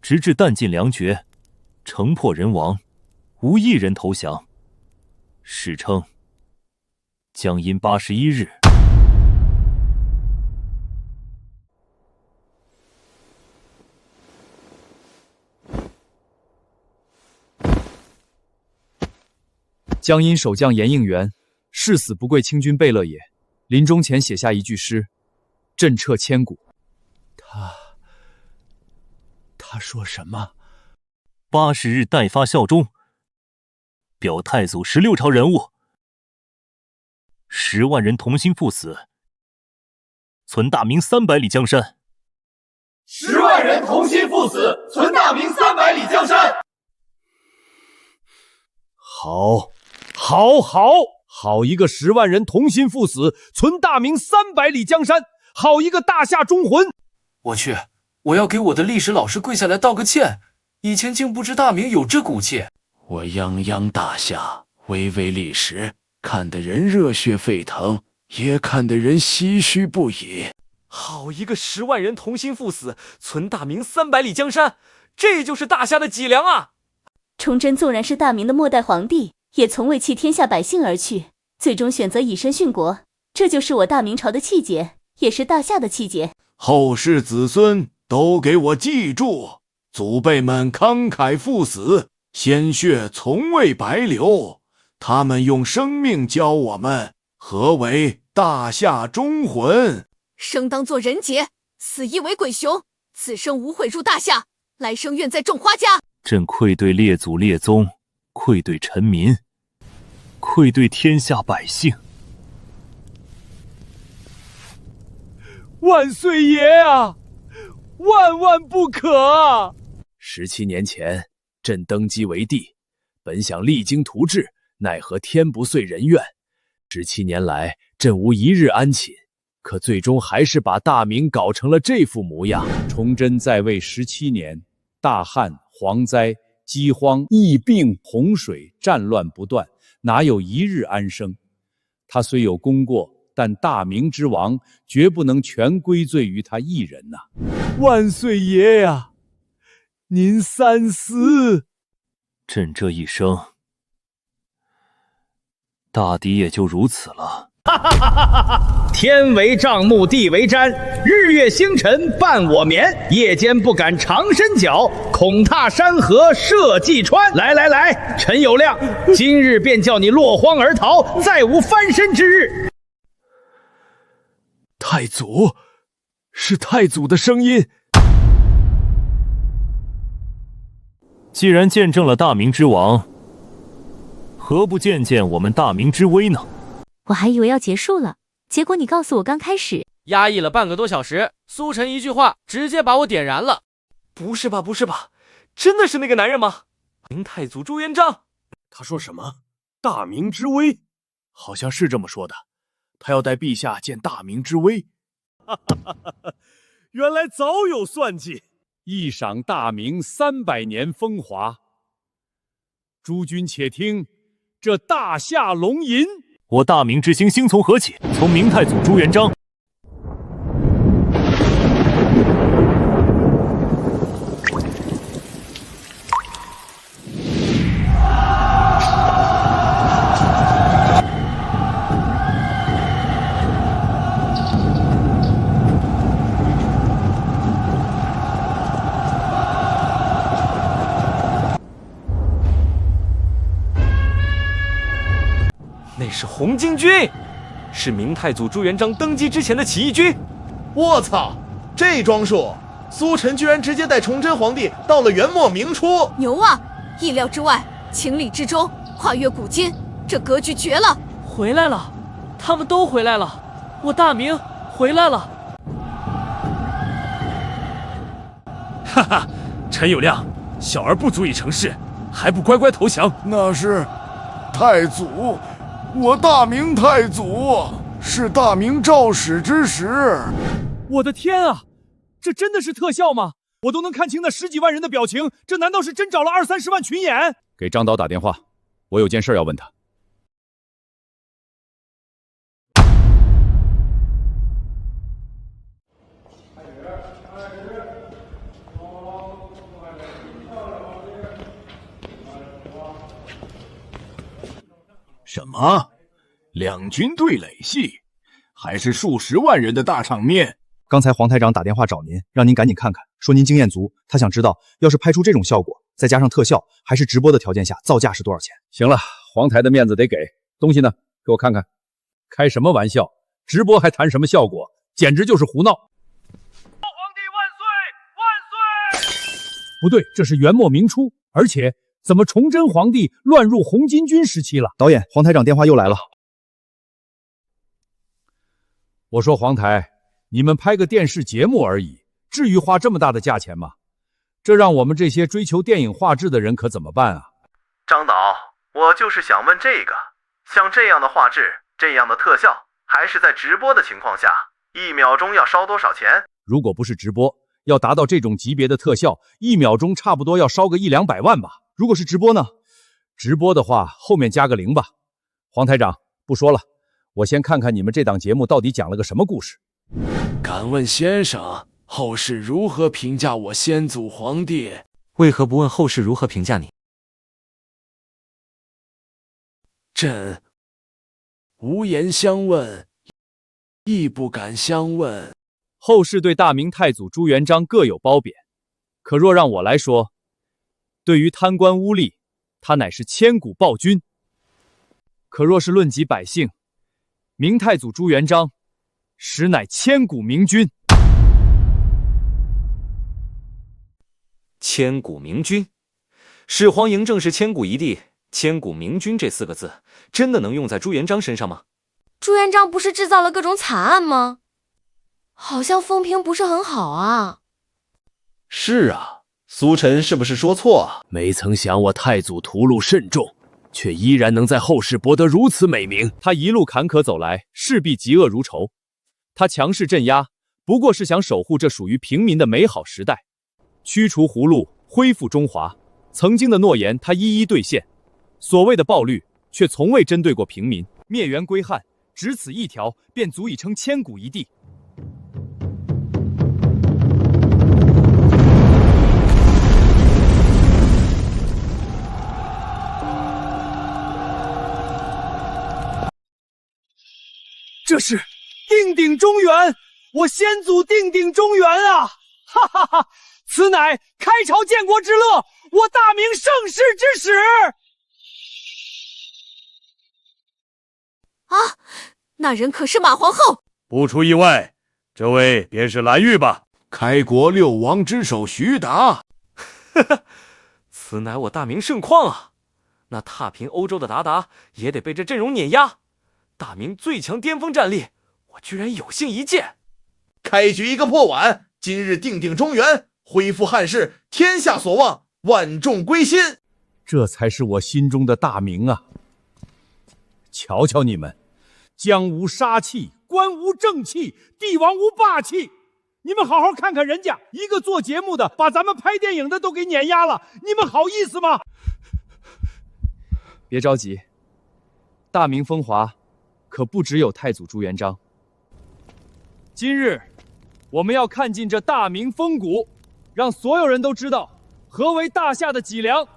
直至弹尽粮绝，城破人亡，无一人投降，史称江阴81日。江阴守将严应元誓死不跪清军贝勒也，临终前写下一句诗，震彻千古。他说什么？80日代发效忠，表太祖16朝人物，10万人同心赴死，存大明300里江山。10万人同心赴死，存大明300里江山。好一个10万人同心赴死，存大明300里江山，好一个大夏忠魂！我去，我要给我的历史老师跪下来道个歉，以前竟不知大明有这骨气。我泱泱大夏，巍巍历史，看得人热血沸腾，也看得人唏嘘不已。好一个10万人同心赴死，存大明300里江山，这就是大夏的脊梁啊！崇祯纵然是大明的末代皇帝，也从未弃天下百姓而去，最终选择以身殉国，这就是我大明朝的气节，也是大夏的气节。后世子孙都给我记住，祖辈们慷慨赴死，鲜血从未白流，他们用生命教我们何为大夏忠魂。生当作人杰，死亦为鬼雄，此生无悔入大夏，来生愿在种花家。朕愧对列祖列宗，愧对臣民，愧对天下百姓。万岁爷啊，万万不可啊！17年前，朕登基为帝，本想励精图治，奈何天不遂人愿。17年来，朕无一日安寝，可最终还是把大明搞成了这副模样。崇祯在位17年，大旱、蝗灾、饥荒、疫病、洪水，战乱不断，哪有一日安生？他虽有功过，但大明之亡绝不能全归罪于他一人呐！万岁爷呀，您三思！朕这一生，大抵也就如此了。天为帐幕，地为毡，日月星辰伴我眠。夜间不敢长伸脚，恐踏山河社稷川。来，陈友谅，今日便叫你落荒而逃，再无翻身之日。太祖，是太祖的声音。既然见证了大明之亡，何不见见我们大明之危呢？我还以为要结束了，结果你告诉我刚开始。压抑了半个多小时，苏晨一句话直接把我点燃了。不是吧，真的是那个男人吗？明太祖朱元璋。他说什么？大明之威？好像是这么说的。他要带陛下见大明之威。原来早有算计，一赏大明300年风华。诸君且听这大夏龙吟。我大明之兴从何起？从明太祖朱元璋。那是红巾军，是明太祖朱元璋登基之前的起义军。我操，这装束，苏晨居然直接带崇祯皇帝到了元末明初，牛啊！意料之外，情理之中，跨越古今，这格局绝了！回来了，他们都回来了，我大明回来了！哈哈，陈友谅，小儿不足以成事，还不乖乖投降？那是太祖，我大明太祖是大明诏使之时。我的天啊，这真的是特效吗？我都能看清那10几万人的表情，这难道是真找了20-30万群演？给张导打电话，我有件事要问他。什么？两军对垒戏，还是数十万人的大场面？刚才黄台长打电话找您，让您赶紧看看，说您经验足，他想知道，要是拍出这种效果，再加上特效，还是直播的条件下，造价是多少钱？行了，黄台的面子得给，东西呢？给我看看。开什么玩笑？直播还谈什么效果？简直就是胡闹！皇帝万岁！万岁！不对，这是元末明初，而且怎么崇祯皇帝乱入红巾军时期了？导演，黄台长电话又来了。我说黄台，你们拍个电视节目而已，至于花这么大的价钱吗？这让我们这些追求电影画质的人可怎么办啊？张导，我就是想问这个，像这样的画质，这样的特效，还是在直播的情况下，1秒钟要烧多少钱？如果不是直播，要达到这种级别的特效，1秒钟差不多要烧个100-200万吧。如果是直播呢？直播的话，后面加个0吧。黄台长，不说了，我先看看你们这档节目到底讲了个什么故事。敢问先生，后世如何评价我先祖皇帝？为何不问后世如何评价你？朕无言相问，亦不敢相问。后世对大明太祖朱元璋各有褒贬，可若让我来说，对于贪官污吏，他乃是千古暴君；可若是论及百姓，明太祖朱元璋实乃千古明君。千古明君，始皇嬴政是千古一帝，千古明君这4个字，真的能用在朱元璋身上吗？朱元璋不是制造了各种惨案吗？好像风评不是很好啊。是啊，苏晨是不是说错啊？没曾想我太祖屠戮甚重，却依然能在后世博得如此美名。他一路坎坷走来，势必嫉恶如仇。他强势镇压，不过是想守护这属于平民的美好时代，驱除胡虏，恢复中华。曾经的诺言，他一一兑现。所谓的暴律，却从未针对过平民。灭元归汉，只此一条，便足以称千古一帝。这是定鼎中原，我先祖定鼎中原啊！哈哈哈，此乃开朝建国之乐，我大明盛世之始。啊，那人可是马皇后？不出意外，这位便是蓝玉吧？开国6王之首徐达。呵呵，此乃我大明盛况啊！那踏平欧洲的鞑靼也得被这阵容碾压。大明最强巅峰战力，我居然有幸一见。开局一个破碗，今日定鼎中原，恢复汉室，天下所望，万众归心。这才是我心中的大明啊！瞧瞧你们，将无杀气，官无正气，帝王无霸气。你们好好看看人家，一个做节目的把咱们拍电影的都给碾压了，你们好意思吗？别着急，大明风华可不只有太祖朱元璋。今日我们要看尽这大明风骨，让所有人都知道何为大夏的脊梁。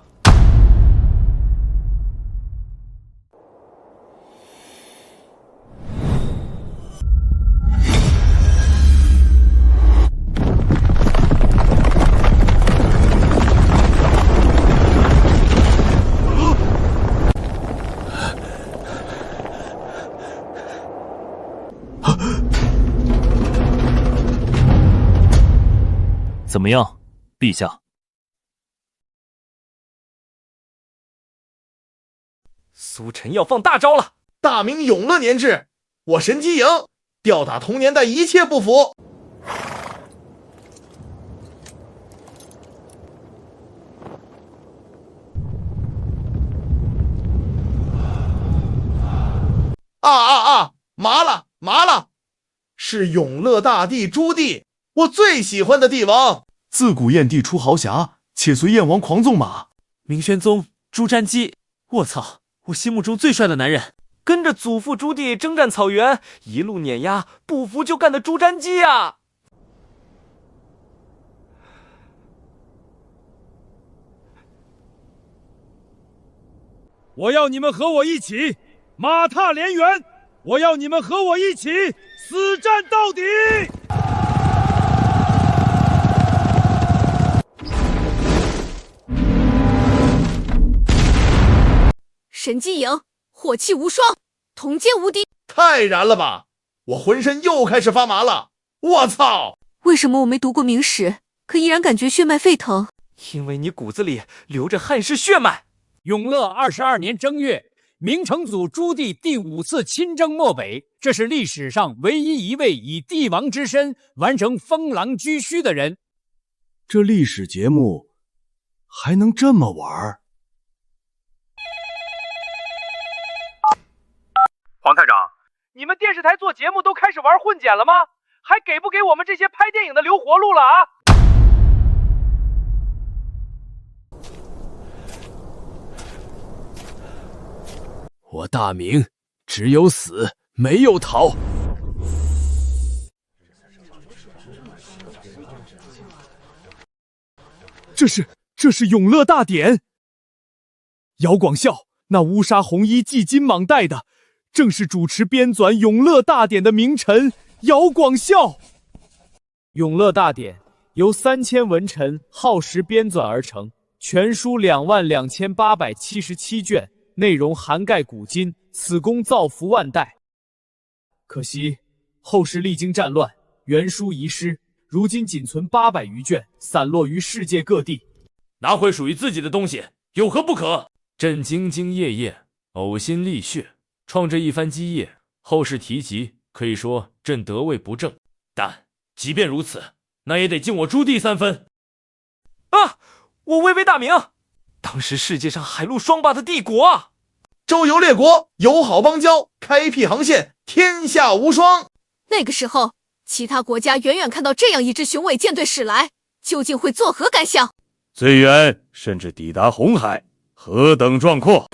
怎么样，陛下？苏晨要放大招了！大明永乐年制，我神机营吊打同年代一切不服。麻了！是永乐大帝朱棣，我最喜欢的帝王。自古燕帝出豪侠，且随燕王狂纵马。明宣宗朱瞻基，我操，我心目中最帅的男人，跟着祖父朱棣征战草原，一路碾压，不服就干的朱瞻基啊！我要你们和我一起马踏连元，我要你们和我一起死战到底！神机营火气无双，铜剑无敌，太燃了吧！我浑身又开始发麻了，我操！为什么我没读过明史，可依然感觉血脉沸腾？因为你骨子里流着汉室血脉。永乐22年正月，明成祖朱棣第5次亲征漠北，这是历史上唯一一位以帝王之身完成封狼居胥的人。这历史节目还能这么玩？黄台长，你们电视台做节目都开始玩混剪了吗？还给不给我们这些拍电影的留活路了啊？我大明只有死，没有逃。这是永乐大典。姚广孝那乌纱红衣系金蟒带的，正是主持编纂永乐大典的名臣姚广孝。永乐大典由3000文臣耗时编纂而成，全书22877卷，内容涵盖古今，此功造福万代。可惜后世历经战乱，原书遗失，如今仅存800余卷，散落于世界各地。拿回属于自己的东西，有何不可？朕兢兢业业，呕心沥血，创这一番基业，后世提及，可以说朕得位不正。但即便如此，那也得敬我朱棣3分。啊！我巍巍大明，当时世界上海陆双霸的帝国啊！周游列国，友好邦交，开辟航线，天下无双。那个时候，其他国家远远看到这样一支雄伟舰队驶来，究竟会作何感想？最远甚至抵达红海，何等壮阔！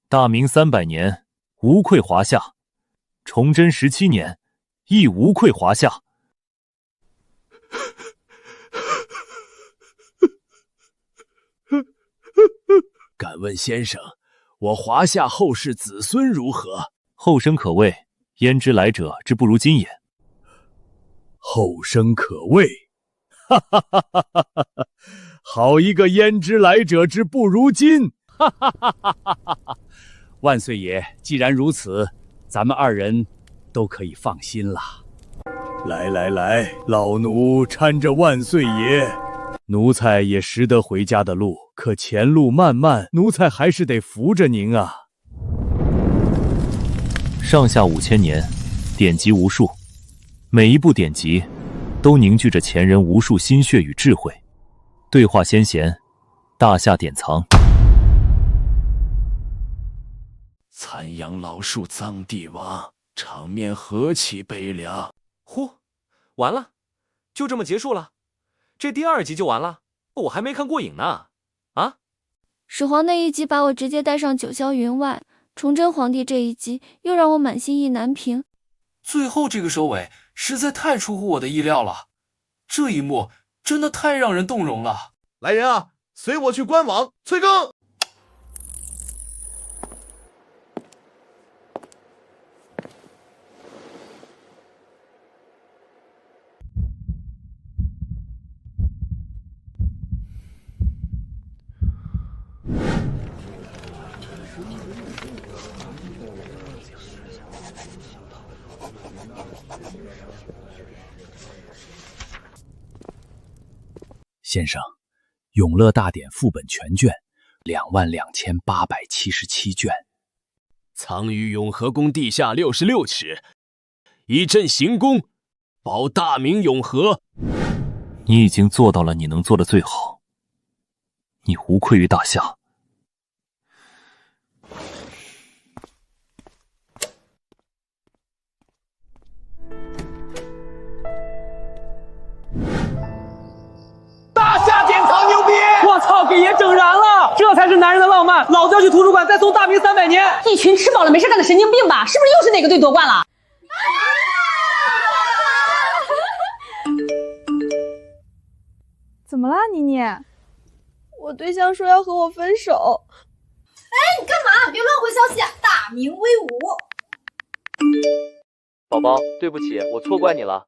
大明300年，无愧华夏；崇祯17年，亦无愧华夏。敢问先生，我华夏后世子孙如何？后生可畏，焉知来者之不如今也。后生可畏，哈哈哈哈哈哈！好一个焉知来者之不如今！哈哈哈哈哈哈！万岁爷，既然如此，咱们2人都可以放心了。来来来，老奴搀着万岁爷。奴才也识得回家的路，可前路漫漫，奴才还是得扶着您啊。上下5000年，典籍无数。每一部典籍都凝聚着前人无数心血与智慧。对话先贤，大夏典藏。残阳老树臧帝王，场面何其悲凉！呼，完了，就这么结束了？这第2集就完了？我还没看过瘾呢。啊？始皇那一集把我直接带上九霄云外，崇祯皇帝这一集又让我满心意难平。最后这个收尾实在太出乎我的意料了，这一幕真的太让人动容了。来人啊，随我去官网催更。先生，永乐大典副本全卷，22877卷，藏于永和宫地下66尺，以朕行宫，保大明永和。你已经做到了你能做的最好，你无愧于大夏。大夏典藏牛逼！我操，给爷整燃了！这才是男人的浪漫！老子要去图书馆再送大明300年！一群吃饱了没事干的神经病吧？是不是又是哪个队夺冠了？怎么了，妮妮？我对象说要和我分手。哎，你干嘛？别乱回消息！大明威武！宝宝，对不起，我错怪你了。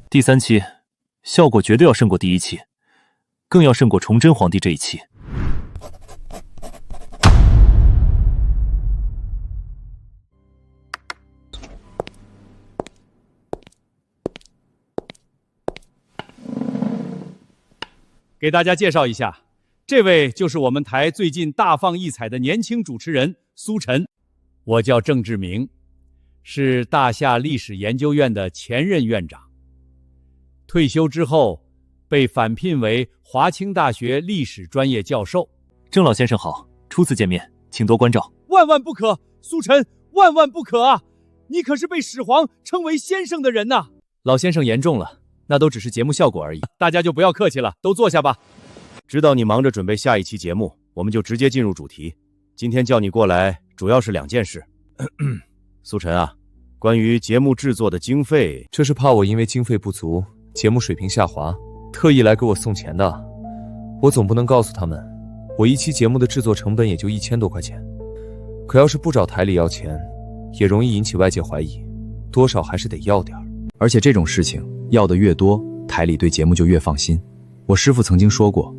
第3期效果绝对要胜过第1期，更要胜过崇祯皇帝这一期。给大家介绍一下，这位就是我们台最近大放异彩的年轻主持人苏晨。我叫郑志明，是大夏历史研究院的前任院长。退休之后，被返聘为华清大学历史专业教授。郑老先生好，初次见面，请多关照。万万不可，苏晨，万万不可啊！你可是被始皇称为先生的人呐！老先生言重了。那都只是节目效果而已，大家就不要客气了，都坐下吧。知道你忙着准备下一期节目，我们就直接进入主题。今天叫你过来，主要是2件事。苏晨啊，关于节目制作的经费，这是怕我因为经费不足，节目水平下滑，特意来给我送钱的。我总不能告诉他们，我一期节目的制作成本也就1000多块钱。可要是不找台里要钱，也容易引起外界怀疑，多少还是得要点儿。而且这种事情要的越多，台里对节目就越放心。我师父曾经说过，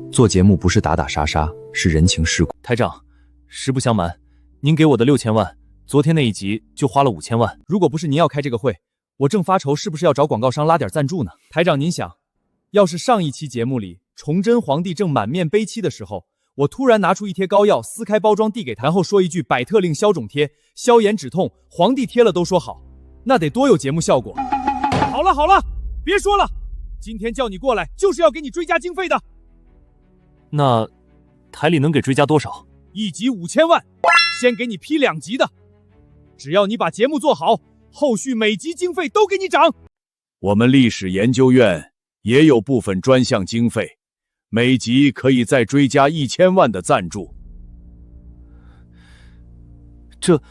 做节目不是打打杀杀，是人情世故。台长，实不相瞒，您给我的6000万，昨天那一集就花了5000万。如果不是您要开这个会，我正发愁是不是要找广告商拉点赞助呢。台长您想，要是上一期节目里崇祯皇帝正满面悲戚的时候，我突然拿出一贴膏药，撕开包装递给他，然后说一句百特令消肿贴，消炎止痛，皇帝贴了都说好，那得多有节目效果。好了好了，别说了，今天叫你过来就是要给你追加经费的。那台里能给追加多少？1集5000万，先给你批2集的，只要你把节目做好，后续每集经费都给你涨。我们历史研究院也有部分专项经费，每集可以再追加1000万的赞助。这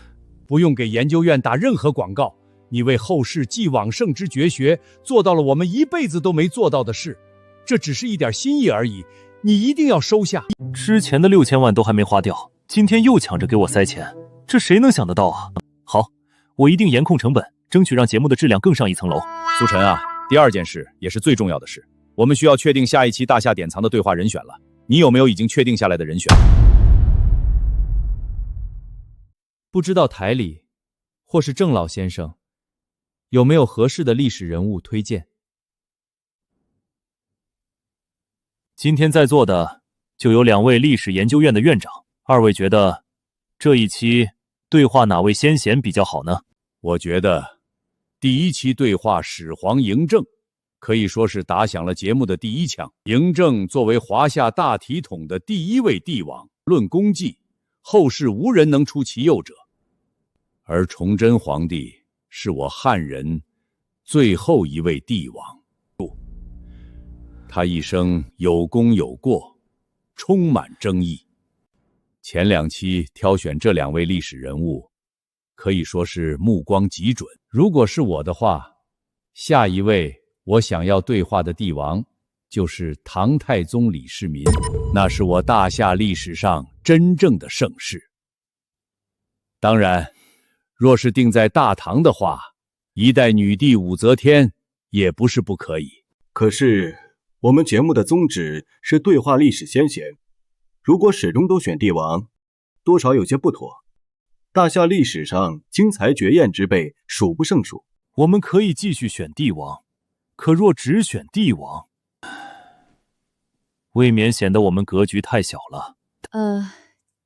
不用给研究院打任何广告，你为后世继往圣之绝学，做到了我们一辈子都没做到的事，这只是一点心意而已，你一定要收下。之前的6000万都还没花掉，今天又抢着给我塞钱，这谁能想得到啊？好，我一定严控成本，争取让节目的质量更上一层楼。苏晨啊，第2件事也是最重要的事，我们需要确定下一期大夏典藏的对话人选了。你有没有已经确定下来的人选？不知道台里或是郑老先生有没有合适的历史人物推荐？今天在座的就有2位历史研究院的院长，2位觉得这一期对话哪位先贤比较好呢？我觉得第1期对话始皇嬴政可以说是打响了节目的第1枪。嬴政作为华夏大体统的第1位帝王，论功绩，后世无人能出其右者。而崇祯皇帝是我汉人最后一位帝王，他一生有功有过，充满争议。前2期挑选这2位历史人物，可以说是目光极准。如果是我的话，下一位我想要对话的帝王就是唐太宗李世民，那是我大夏历史上真正的盛世。当然，若是定在大唐的话，一代女帝武则天也不是不可以。可是我们节目的宗旨是对话历史先贤，如果始终都选帝王，多少有些不妥。大夏历史上精彩绝艳之辈数不胜数，我们可以继续选帝王，可若只选帝王，未免显得我们格局太小了。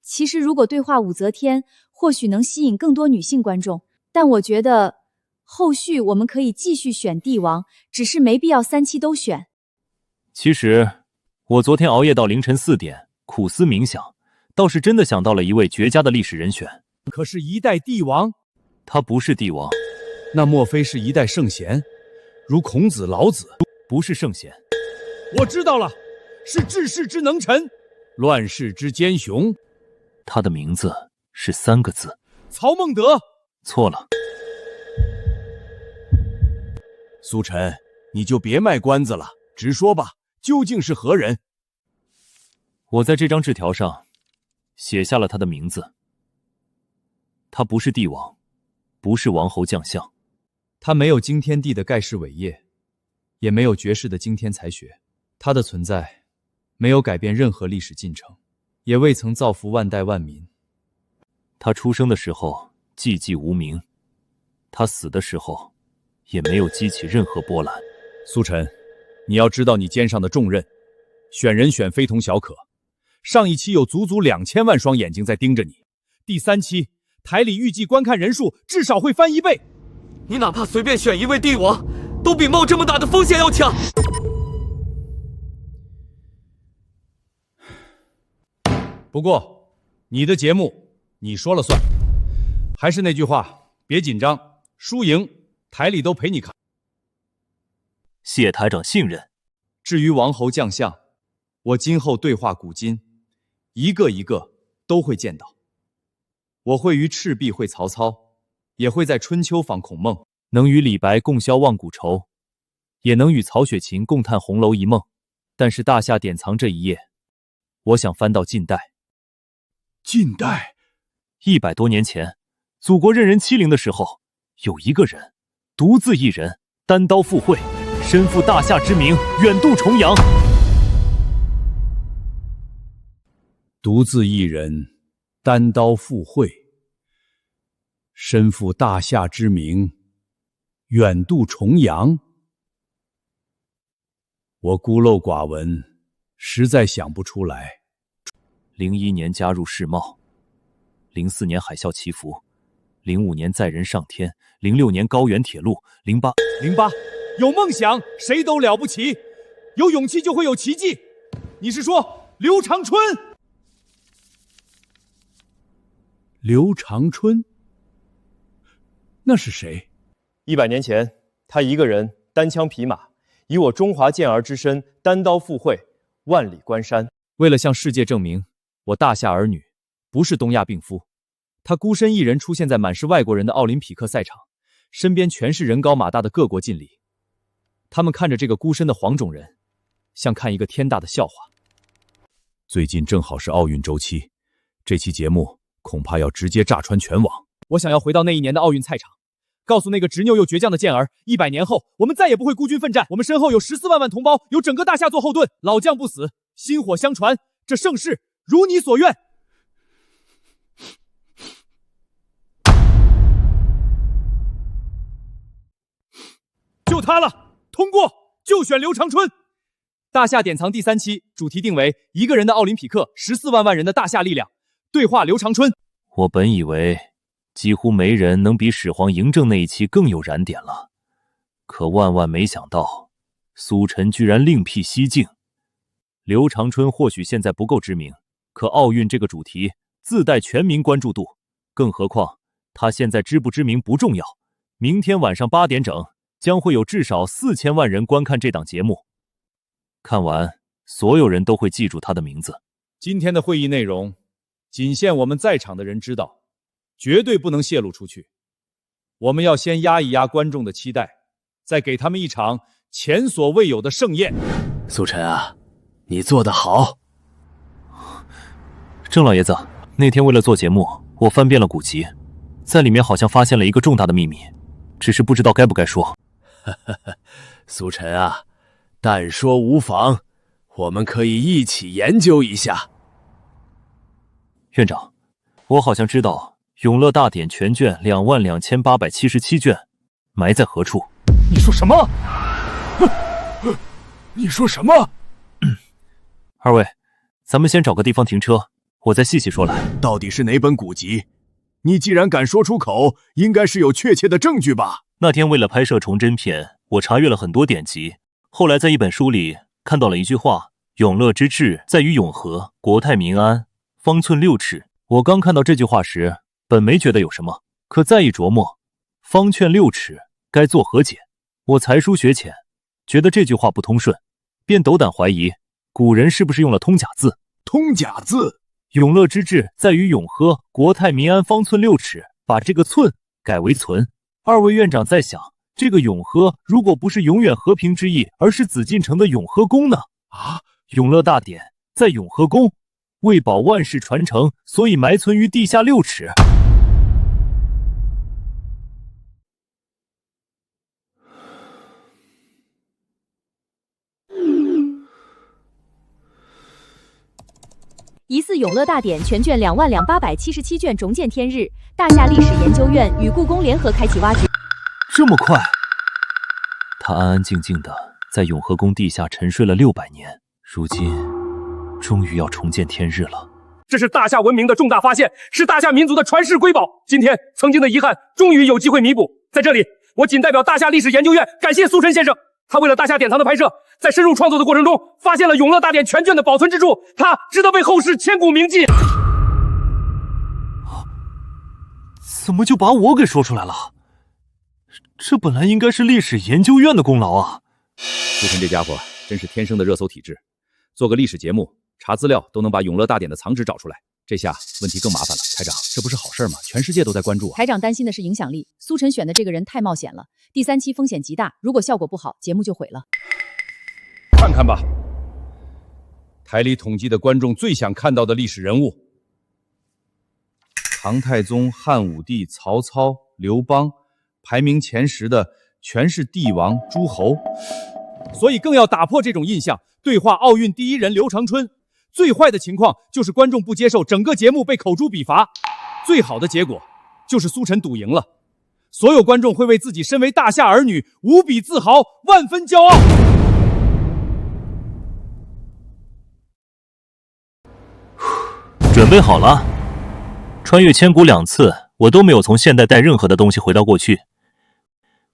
其实如果对话武则天，或许能吸引更多女性观众，但我觉得后续我们可以继续选帝王，只是没必要3期都选。其实我昨天熬夜到凌晨4点，苦思冥想，倒是真的想到了一位绝佳的历史人选。可是一代帝王，他不是帝王，那莫非是一代圣贤，如孔子、老子？不是圣贤，我知道了，是治世之能臣，乱世之奸雄。他的名字是3个字，曹孟德。错了。苏晨，你就别卖关子了，直说吧，究竟是何人？我在这张字条上写下了他的名字。他不是帝王，不是王侯将相，他没有惊天地的盖世伟业，也没有绝世的惊天才学。他的存在没有改变任何历史进程，也未曾造福万代万民。他出生的时候寂寂无名，他死的时候也没有激起任何波澜。苏晨，你要知道你肩上的重任，选人选非同小可。上一期有足足2000万双眼睛在盯着你，第3期台里预计观看人数至少会翻1倍。你哪怕随便选一位帝王，都比冒这么大的风险要强。不过，你的节目你说了算。还是那句话，别紧张，输赢台里都陪你看。谢台长信任。至于王侯将相，我今后对话古今，一个一个都会见到。我会于赤壁会曹操，也会在春秋访孔孟，能与李白共销万古愁，也能与曹雪芹共探红楼一梦。但是大夏典藏这一页，我想翻到近代。近代，100多年前，祖国任人欺凌的时候，有一个人独自一人单刀赴会，身负大夏之名，远渡重洋。独自一人单刀赴会，身负大夏之名，远渡重洋。我孤陋寡闻，实在想不出来。01年加入世贸，04年海啸祈福，05年载人上天，06年高原铁路，08有梦想谁都了不起，有勇气就会有奇迹。你是说刘长春？刘长春？那是谁？100年前，他一个人单枪匹马，以我中华健儿之身，单刀赴会，万里关山。为了向世界证明我大夏儿女不是东亚病夫，他孤身一人出现在满是外国人的奥林匹克赛场，身边全是人高马大的各国劲旅。他们看着这个孤身的黄种人，像看一个天大的笑话。最近正好是奥运周期，这期节目恐怕要直接炸穿全网。我想要回到那一年的奥运赛场，告诉那个执拗又倔强的健儿，100年后我们再也不会孤军奋战，我们身后有14万同胞，有整个大夏做后盾，老将不死，薪火相传，这盛世如你所愿。就他了，通过，就选刘长春。大夏典藏第3期，主题定为一个人的奥林匹克，14万万人的大夏力量，对话刘长春。我本以为几乎没人能比始皇嬴政那一期更有燃点了，可万万没想到，苏晨居然另辟蹊径。刘长春或许现在不够知名，可奥运这个主题自带全民关注度，更何况他现在知不知名不重要，明天晚上8点整将会有至少4000万人观看这档节目。看完，所有人都会记住他的名字。今天的会议内容仅限我们在场的人知道，绝对不能泄露出去。我们要先压一压观众的期待，再给他们一场前所未有的盛宴。苏晨啊，你做得好。郑老爷子，那天为了做节目，我翻遍了古籍，在里面好像发现了一个重大的秘密，只是不知道该不该说。苏晨啊，但说无妨，我们可以一起研究一下。院长，我好像知道《永乐大典》全卷22877卷埋在何处。你说什么？你说什么？二位，咱们先找个地方停车，我再细细说来。到底是哪本古籍？你既然敢说出口，应该是有确切的证据吧？那天为了拍摄崇祯片，我查阅了很多典籍，后来在一本书里看到了一句话：永乐之治在于永和，国泰民安，方寸6尺。我刚看到这句话时，本没觉得有什么，可再一琢磨，方寸6尺该作何解？我才疏学浅，觉得这句话不通顺，便斗胆怀疑古人是不是用了通假字。通假字？永乐之治在于永和，国泰民安，方寸6尺，把这个寸改为存。二位院长在想，这个永和如果不是永远和平之意，而是紫禁城的永和宫呢？啊，永乐大典在永和宫，为保万世传承，所以埋存于地下6尺。疑似《永乐大典》全卷22877卷重见天日，大夏历史研究院与故宫联合开启挖掘。这么快？他安安静静的在永和宫地下沉睡了600年，如今终于要重见天日了。这是大夏文明的重大发现，是大夏民族的传世瑰宝。今天曾经的遗憾终于有机会弥补。在这里，我仅代表大夏历史研究院感谢苏晨先生。他为了大夏典藏的拍摄，在深入创作的过程中，发现了《永乐大典》全卷的保存之处，它值得被后世千古铭记。怎么就把我给说出来了？这本来应该是历史研究院的功劳啊！苏晨这家伙真是天生的热搜体质，做个历史节目，查资料都能把《永乐大典》的藏址找出来。这下问题更麻烦了，台长，这不是好事吗？全世界都在关注啊！台长担心的是影响力，苏晨选的这个人太冒险了，第3期风险极大，如果效果不好，节目就毁了。看看吧，台里统计的观众最想看到的历史人物：唐太宗、汉武帝、曹操、刘邦，排名前10的全是帝王、诸侯，所以更要打破这种印象，对话奥运第1人刘长春。最坏的情况就是观众不接受，整个节目被口诛笔伐；最好的结果就是苏晨赌赢了，所有观众会为自己身为大夏儿女无比自豪，万分骄傲。准备好了。穿越千古2次，我都没有从现代带任何的东西回到过去。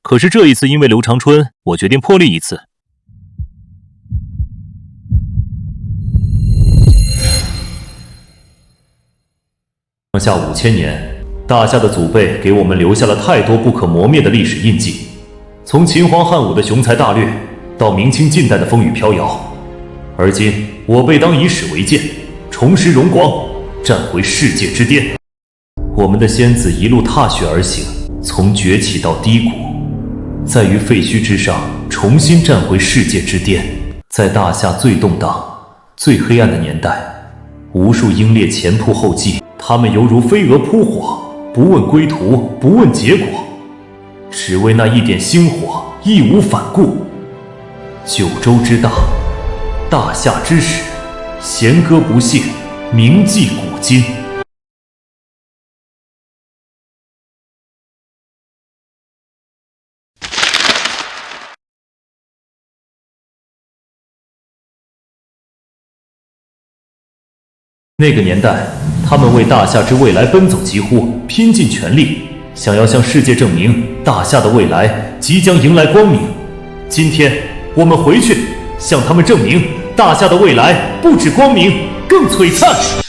可是这一次因为刘长春，我决定破例一次。下5000年，大夏的祖辈给我们留下了太多不可磨灭的历史印记。从秦皇汉武的雄才大略，到明清近代的风雨飘摇，而今我辈当以史为鉴，重拾荣光，站回世界之巅。我们的先子一路踏雪而行，从崛起到低谷，在于废墟之上重新站回世界之巅。在大夏最动荡、最黑暗的年代，无数英烈前仆后继，他们犹如飞蛾扑火，不问归途，不问结果，只为那一点星火，义无反顾。九州之大，大夏之始，弦歌不懈，铭记古今。那个年代，他们为大夏之未来奔走疾呼，拼尽全力，想要向世界证明大夏的未来即将迎来光明。今天，我们回去向他们证明，大夏的未来不止光明，更璀璨。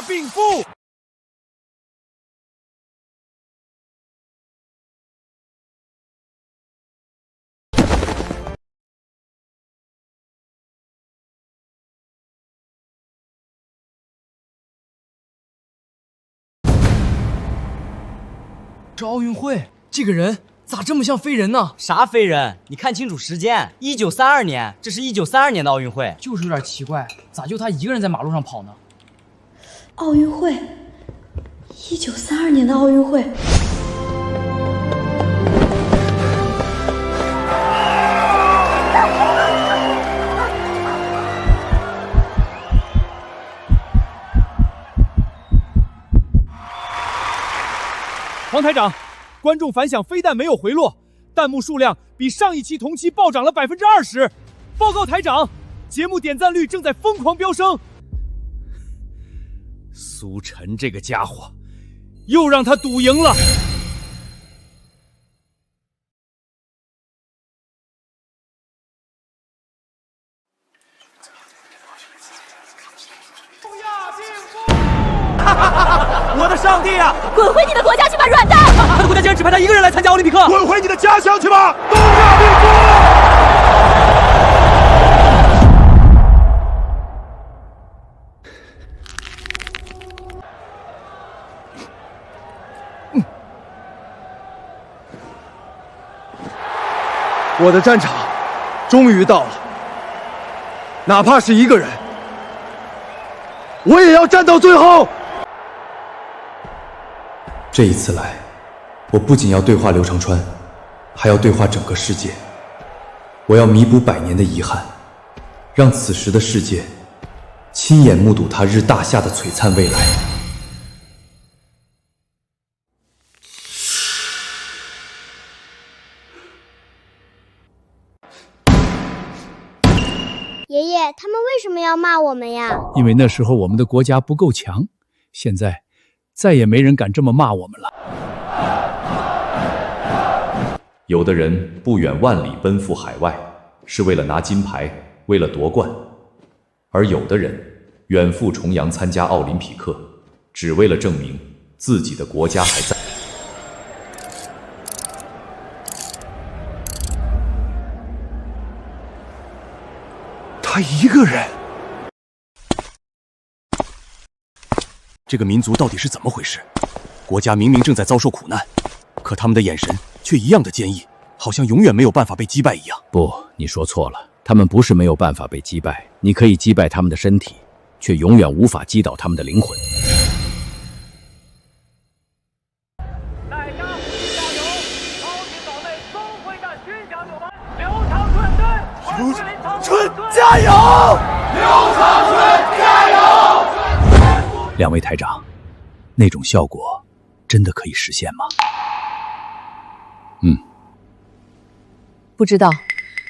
禀赋。这奥运会，这个人咋这么像飞人呢？啥飞人？你看清楚时间，1932年，这是1932年的奥运会。就是有点奇怪，咋就他一个人在马路上跑呢？奥运会，1932年的奥运会。黄台长，观众反响非但没有回落，弹幕数量比上一期同期暴涨了20%。报告台长，节目点赞率正在疯狂飙升。苏晨这个家伙，又让他赌赢了。我的上帝啊！滚回你的国家去吧，软蛋！他的国家竟然只派他一个人来参加奥林匹克！滚回你的家乡去吧，东亚病夫！我的战场终于到了，哪怕是一个人，我也要战到最后。这一次来，我不仅要对话刘长川，还要对话整个世界。我要弥补100年的遗憾，让此时的世界亲眼目睹他日大厦的璀璨未来。爷爷，他们为什么要骂我们呀？因为那时候我们的国家不够强，现在再也没人敢这么骂我们了。有的人不远万里奔赴海外，是为了拿金牌，为了夺冠；而有的人远赴重洋参加奥林匹克，只为了证明自己的国家还在。他一个人，这个民族到底是怎么回事？国家明明正在遭受苦难，可他们的眼神却一样的坚毅，好像永远没有办法被击败一样。不，你说错了，他们不是没有办法被击败，你可以击败他们的身体，却永远无法击倒他们的灵魂。春加油！刘长春加油！两位台长，那种效果真的可以实现吗？不知道，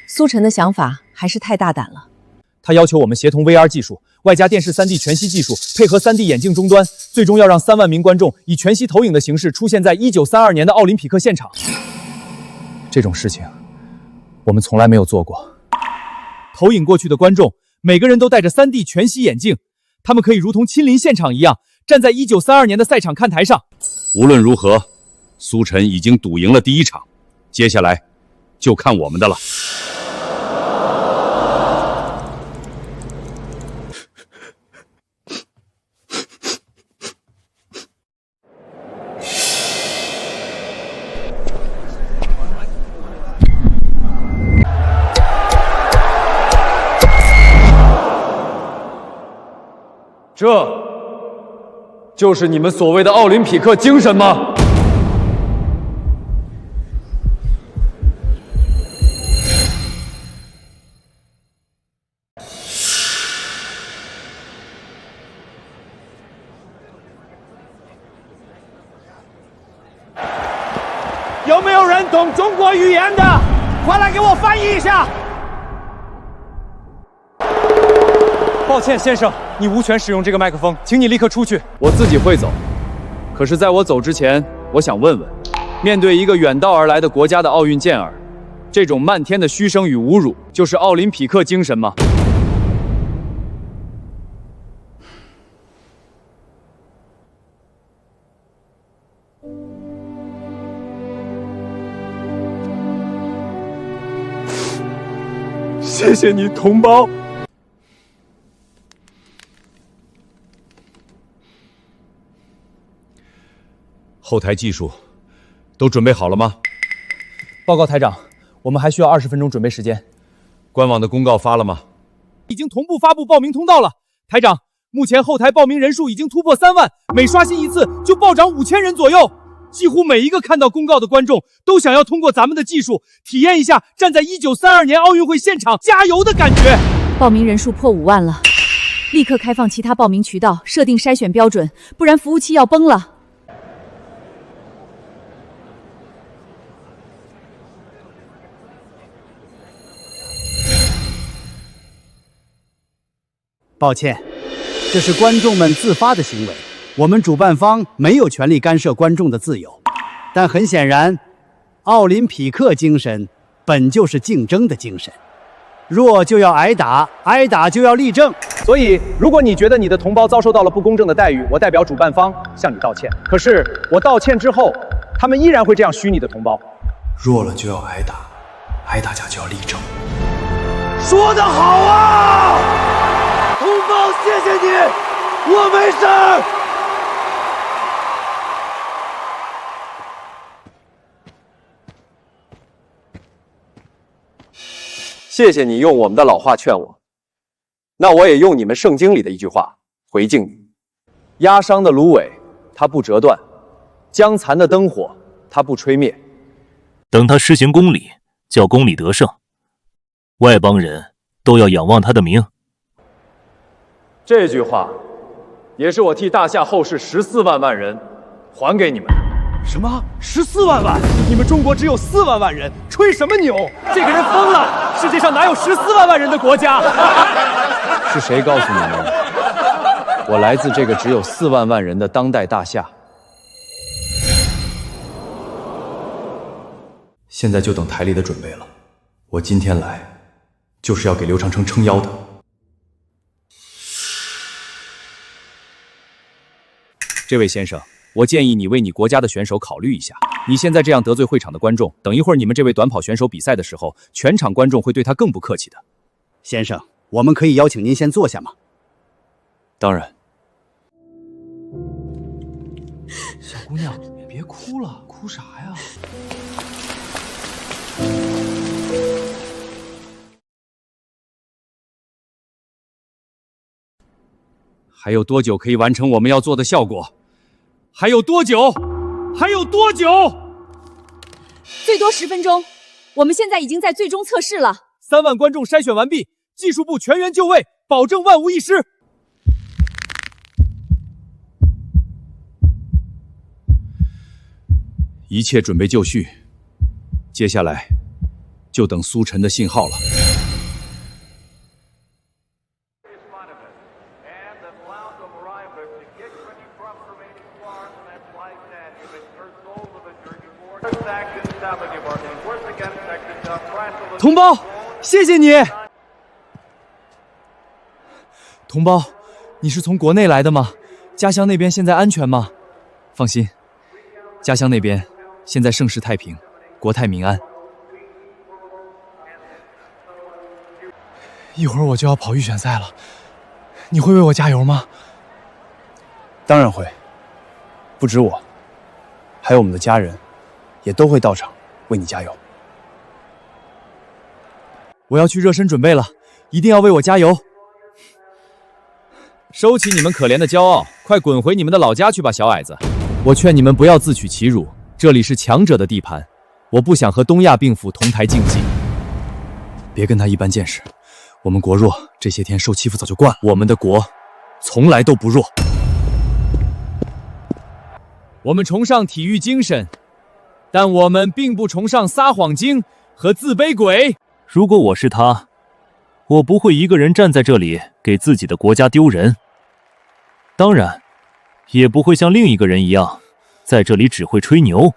苏晨的想法还是太大胆了。他要求我们协同 VR 技术，外加电视 3D 全息技术，配合 3D 眼镜终端，最终要让3万名观众以全息投影的形式出现在1932年的奥林匹克现场。这种事情，我们从来没有做过。投影过去的观众，每个人都戴着 3D 全息眼镜，他们可以如同亲临现场一样，站在1932年的赛场看台上。无论如何，苏晨已经赌赢了第一场，接下来就看我们的了。这就是你们所谓的奥林匹克精神吗？有没有人懂中国语言的？快来给我翻译一下！抱歉，先生，你无权使用这个麦克风，请你立刻出去。我自己会走，可是在我走之前，我想问问，面对一个远道而来的国家的奥运健儿，这种漫天的嘘声与侮辱，就是奥林匹克精神吗？谢谢你，同胞。后台技术都准备好了吗？报告台长，我们还需要20分钟准备时间。官网的公告发了吗？已经同步发布报名通道了。台长，目前后台报名人数已经突破3万，每刷新一次就暴涨5000人左右。几乎每一个看到公告的观众都想要通过咱们的技术，体验一下站在1932年奥运会现场加油的感觉。报名人数破5万了，立刻开放其他报名渠道，设定筛选标准，不然服务器要崩了。抱歉，这是观众们自发的行为，我们主办方没有权利干涉观众的自由。但很显然，奥林匹克精神本就是竞争的精神，弱就要挨打，挨打就要立正。所以，如果你觉得你的同胞遭受到了不公正的待遇，我代表主办方向你道歉。可是，我道歉之后，他们依然会这样虚你的同胞。弱了就要挨打，挨打架就要立正。说得好啊！同胞，谢谢你，我没事儿。谢谢你用我们的老话劝我，那我也用你们圣经里的一句话回敬你：压伤的芦苇，它不折断；将残的灯火，它不吹灭。等他施行公理，叫公理得胜，外邦人都要仰望他的名。这句话，也是我替大夏后世14万人还给你们。什么？14万？你们中国只有4万人，吹什么牛？这个人疯了！世界上哪有14万人的国家？是谁告诉你们，我来自这个只有4万人的当代大夏？现在就等台里的准备了。我今天来，就是要给刘长城撑腰的。这位先生，我建议你为你国家的选手考虑一下。你现在这样得罪会场的观众，等一会儿你们这位短跑选手比赛的时候，全场观众会对他更不客气的。先生，我们可以邀请您先坐下吗？当然。小姑娘，别哭了，哭啥呀？还有多久可以完成我们要做的效果？还有多久？还有多久？最多10分钟。我们现在已经在最终测试了。3万观众筛选完毕，技术部全员就位，保证万无一失。一切准备就绪，接下来就等苏晨的信号了。同胞，谢谢你。同胞，你是从国内来的吗？家乡那边现在安全吗？放心，家乡那边现在盛世太平，国泰民安。一会儿我就要跑预选赛了，你会为我加油吗？当然会，不止我，还有我们的家人，也都会到场为你加油。我要去热身准备了，一定要为我加油！收起你们可怜的骄傲，快滚回你们的老家去吧，小矮子！我劝你们不要自取其辱，这里是强者的地盘，我不想和东亚病夫同台竞技。别跟他一般见识，我们国弱，这些天受欺负早就惯了。我们的国从来都不弱。我们崇尚体育精神，但我们并不崇尚撒谎精和自卑鬼。如果我是他，我不会一个人站在这里给自己的国家丢人，当然也不会像另一个人一样在这里只会吹牛。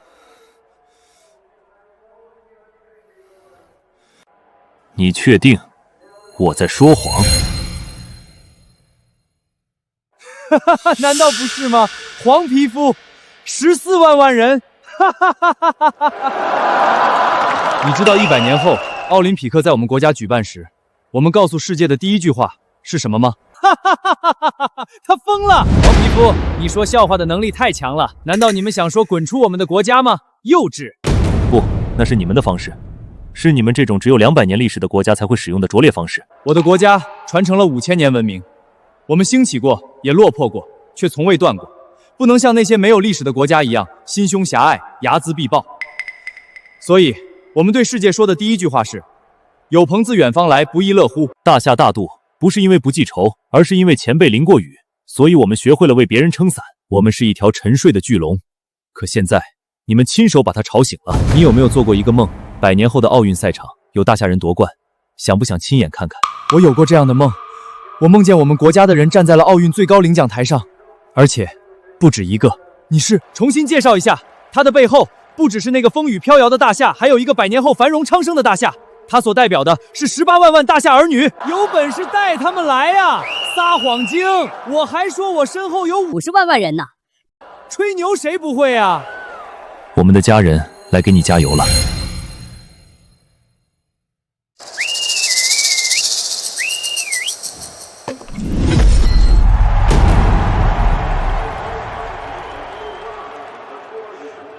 你确定我在说谎？难道不是吗？黄皮肤，14万人！你知道100年后奥林匹克在我们国家举办时，我们告诉世界的第一句话是什么吗？他疯了！黄皮肤，你说笑话的能力太强了，难道你们想说滚出我们的国家吗？幼稚。不，那是你们的方式，是你们这种只有200年历史的国家才会使用的拙劣方式。我的国家传承了5000年文明，我们兴起过，也落魄过，却从未断过。不能像那些没有历史的国家一样心胸狭隘，睚眦必报。所以，我们对世界说的第一句话是：有朋自远方来，不亦乐乎。大夏大度，不是因为不记仇，而是因为前辈淋过雨，所以我们学会了为别人撑伞。我们是一条沉睡的巨龙，可现在你们亲手把它吵醒了。你有没有做过一个梦？100年后的奥运赛场有大夏人夺冠，想不想亲眼看看？我有过这样的梦，我梦见我们国家的人站在了奥运最高领奖台上，而且不止一个。你是？重新介绍一下，它的背后不只是那个风雨飘摇的大夏，还有一个100年后繁荣昌盛的大夏。它所代表的是18万大夏儿女。有本事带他们来呀！撒谎精！我还说我身后有50万人呢。吹牛谁不会啊？我们的家人来给你加油了。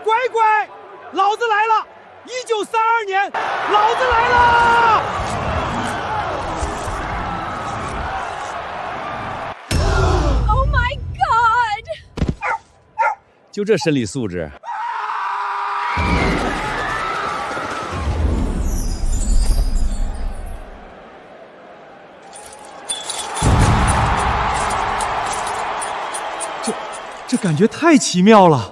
乖乖，老子来了！1932年，老子来了！Oh my god！ 就这生理素质。这感觉太奇妙了。教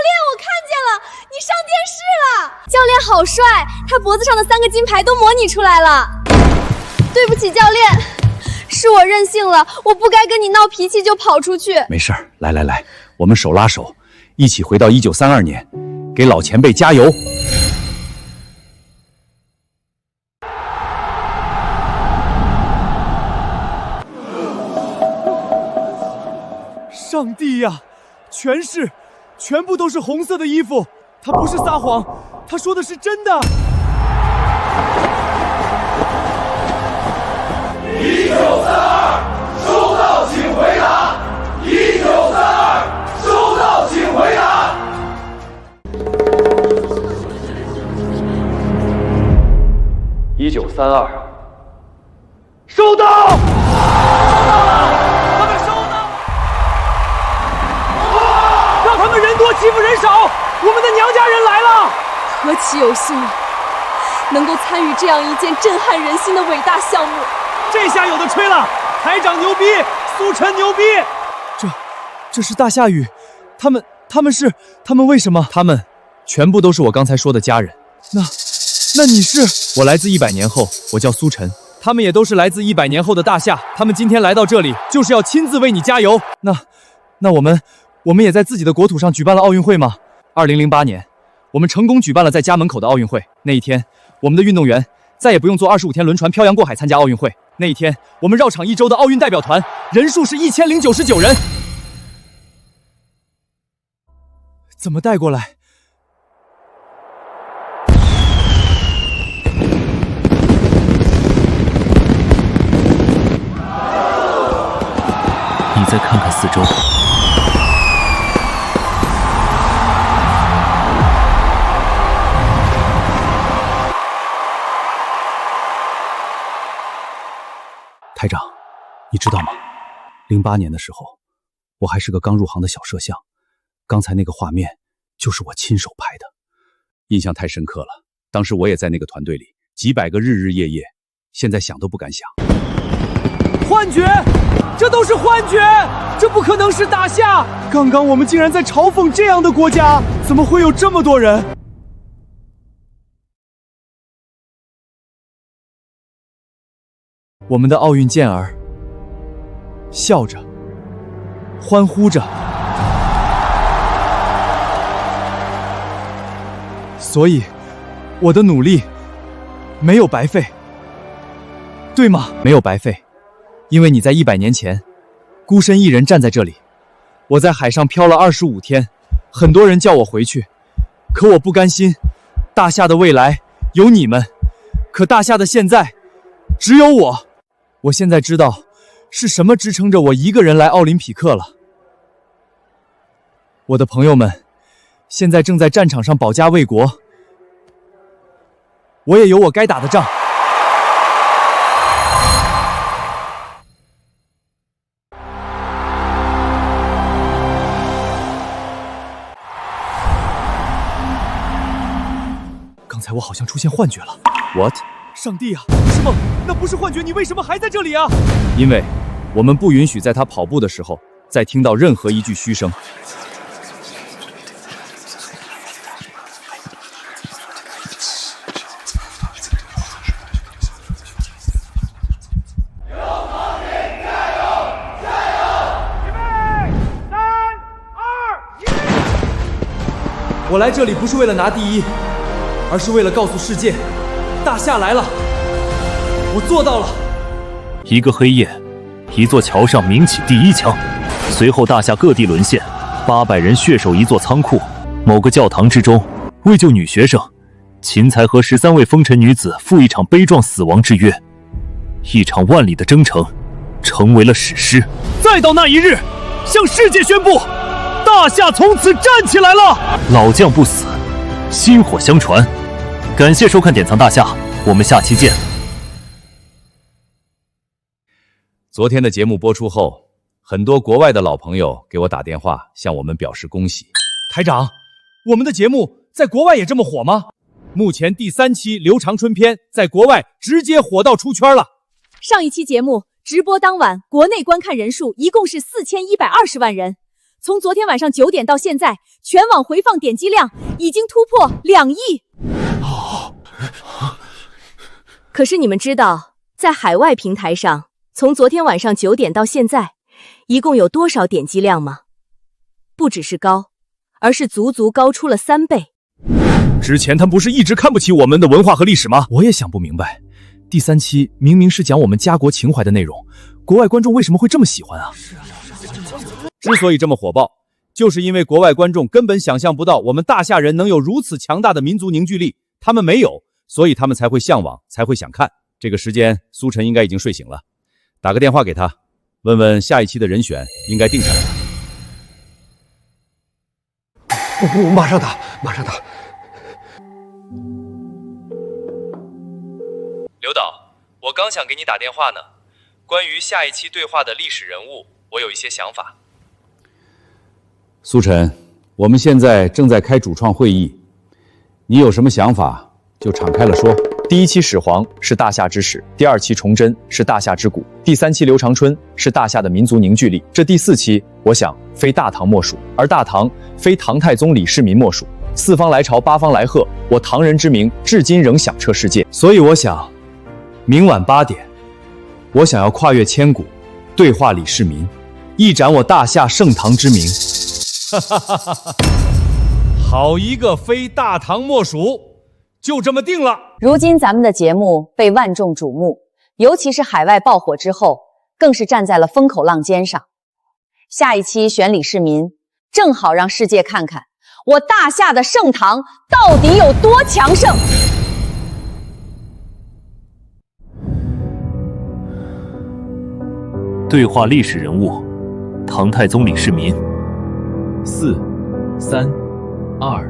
练，我看见了，你上电视了！教练好帅，他脖子上的3个金牌都模拟出来了。对不起，教练，是我任性了，我不该跟你闹脾气就跑出去。没事儿，来，我们手拉手，一起回到1932年，给老前辈加油！上帝呀，全部都是红色的衣服，他不是撒谎，他说的是真的。1932，收到，请回答。1932，收到，请回答。1932，收到。他们人多欺负人少，我们的娘家人来了！何其有幸啊，能够参与这样一件震撼人心的伟大项目！这下有的吹了，台长牛逼，苏晨牛逼！这是大夏语，他们为什么？他们全部都是我刚才说的家人。那你是？我来自100年后，我叫苏晨。他们也都是来自100年后的大夏，他们今天来到这里，就是要亲自为你加油。那我们也在自己的国土上举办了奥运会吗？2008年，我们成功举办了在家门口的奥运会。那一天，我们的运动员再也不用坐25天轮船漂洋过海参加奥运会。那一天，我们绕场1周的奥运代表团人数是1099人。怎么带过来？你再看看四周。台长，你知道吗？08年的时候，我还是个刚入行的小摄像，刚才那个画面就是我亲手拍的，印象太深刻了。当时我也在那个团队里，几百个日日夜夜，现在想都不敢想。幻觉，这都是幻觉，这不可能是大夏！刚刚我们竟然在嘲讽这样的国家，怎么会有这么多人？我们的奥运健儿笑着，欢呼着，所以我的努力没有白费，对吗？没有白费，因为你在100年前孤身一人站在这里，我在海上漂了25天，很多人叫我回去，可我不甘心。大夏的未来有你们，可大夏的现在只有我。我现在知道是什么支撑着我一个人来奥林匹克了。我的朋友们现在正在战场上保家卫国，我也有我该打的仗。刚才我好像出现幻觉了。What？ 上帝啊，是梦，那不是幻觉，你为什么还在这里啊？因为我们不允许在他跑步的时候再听到任何一句嘘声。我来这里不是为了拿第一，而是为了告诉世界，大夏来了，我做到了。一个黑夜，一座桥上鸣起第一枪，随后大夏各地沦陷，800人血守一座仓库。某个教堂之中，为救女学生，秦才和13位风尘女子赴一场悲壮死亡之约，一场万里的征程，成为了史诗。再到那一日，向世界宣布，大夏从此站起来了。老将不死，薪火相传。感谢收看典藏大夏，我们下期见。昨天的节目播出后，很多国外的老朋友给我打电话，向我们表示恭喜。台长，我们的节目在国外也这么火吗？目前第3期刘长春篇在国外直接火到出圈了。上一期节目直播当晚，国内观看人数一共是4120万人。从昨天晚上9点到现在，全网回放点击量已经突破2亿。可是你们知道，在海外平台上，从昨天晚上9点到现在，一共有多少点击量吗？不只是高，而是足足高出了3倍。之前他不是一直看不起我们的文化和历史吗？我也想不明白，第3期明明是讲我们家国情怀的内容，国外观众为什么会这么喜欢啊？之所以这么火爆，就是因为国外观众根本想象不到我们大夏人能有如此强大的民族凝聚力，他们没有，所以他们才会向往，才会想看。这个时间，苏晨应该已经睡醒了，打个电话给他，问问下一期的人选应该定下来了。我马上打，马上打。刘导，我刚想给你打电话呢，关于下一期对话的历史人物，我有一些想法。苏晨，我们现在正在开主创会议，你有什么想法就敞开了说。第1期始皇是大夏之始，第2期崇祯是大夏之古，第3期刘长春是大夏的民族凝聚力，这第4期我想非大唐莫属，而大唐非唐太宗李世民莫属。4方来朝8方来贺，我唐人之名至今仍响彻世界。所以我想，明晚8点，我想要跨越千古，对话李世民，一展我大夏盛唐之名。好一个非大唐莫属，就这么定了。如今咱们的节目被万众瞩目，尤其是海外爆火之后，更是站在了风口浪尖上。下一期选李世民，正好让世界看看我大夏的盛唐到底有多强盛。对话历史人物：唐太宗李世民。4、3、2、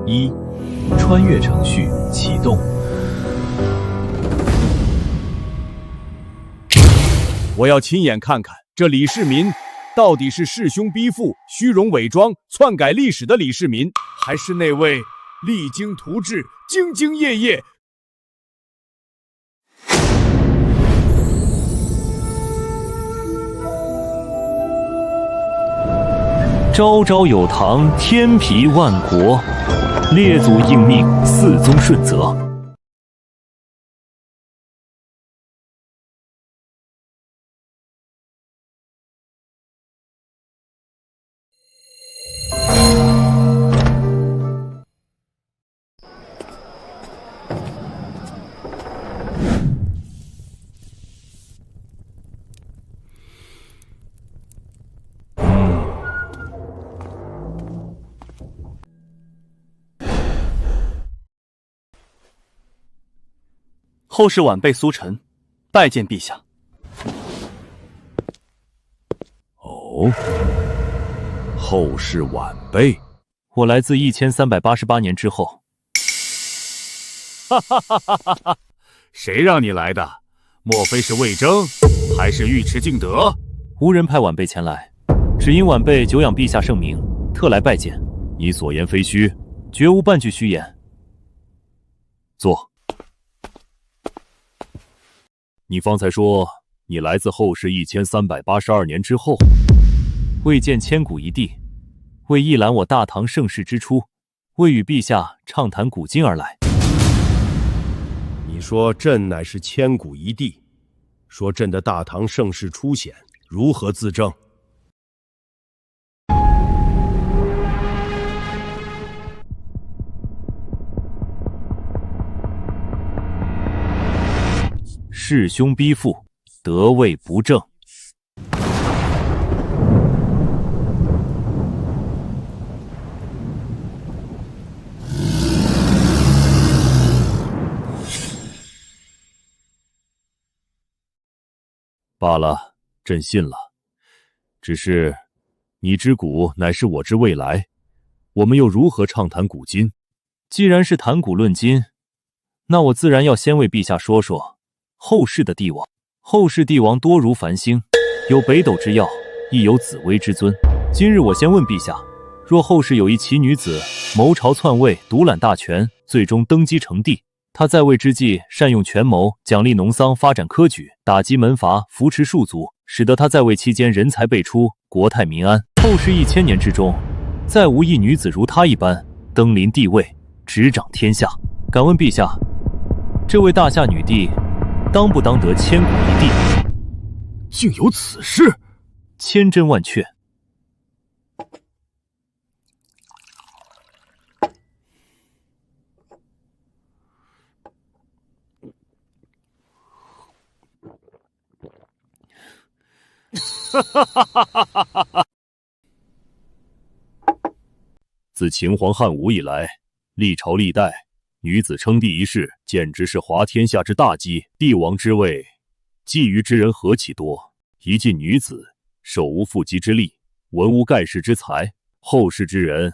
1，穿越程序启动。我要亲眼看看这李世民到底是弑兄逼父、虚荣伪装、篡改历史的李世民，还是那位励精图治、兢兢业业。朝朝有唐，天皮万国，列祖应命，四宗顺泽。后世晚辈苏晨，拜见陛下。哦，后世晚辈。我来自1388年之后。哈哈哈哈哈哈！谁让你来的？莫非是魏征，还是尉迟敬德？无人派晚辈前来，只因晚辈久仰陛下圣明，特来拜见。你所言非虚，绝无半句虚言。坐。你方才说你来自后世1382年之后，为见千古一帝，为一览我大唐盛世之初，为与陛下畅谈古今而来。你说朕乃是千古一帝，说朕的大唐盛世初显，如何自证？弑兄逼父，得位不正。罢了，朕信了。只是，你之古乃是我之未来，我们又如何畅谈古今？既然是谈古论今，那我自然要先为陛下说说后世的帝王。后世帝王多如繁星，有北斗之耀，亦有紫薇之尊。今日我先问陛下，若后世有一奇女子谋朝篡位，独揽大权，最终登基成帝，他在位之际善用权谋，奖励农桑，发展科举，打击门阀，扶持庶族，使得他在位期间人才辈出，国泰民安。后世1000年之中，再无一女子如她一般登临帝位，执掌天下。敢问陛下，这位大夏女帝当不当得千古一帝？竟有此事！千真万确。自秦皇汉武以来，历朝历代女子称帝一事，简直是滑天下之大稽。帝王之位，觊觎之人何其多！一介女子，手无缚鸡之力，文无盖世之才，后世之人，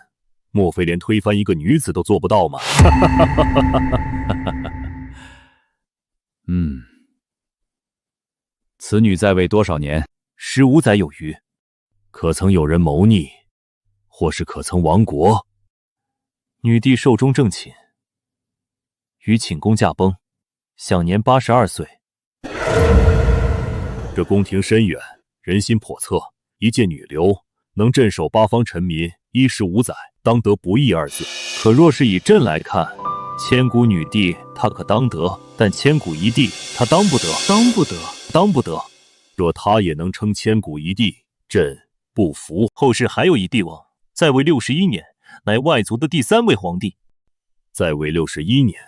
莫非连推翻一个女子都做不到吗？此女在位多少年？15载有余。可曾有人谋逆，或是可曾亡国？女帝寿终正寝，于寝宫驾崩，享年82岁。这宫廷深远，人心叵测，一介女流能镇守八方臣民15载，当得不义2字。可若是以朕来看，千古女帝她可当得，但千古一帝她当不得。当不得。若她也能称千古一帝，朕不服。后世还有一帝王，在位61年，乃外族的第3位皇帝。在位61年，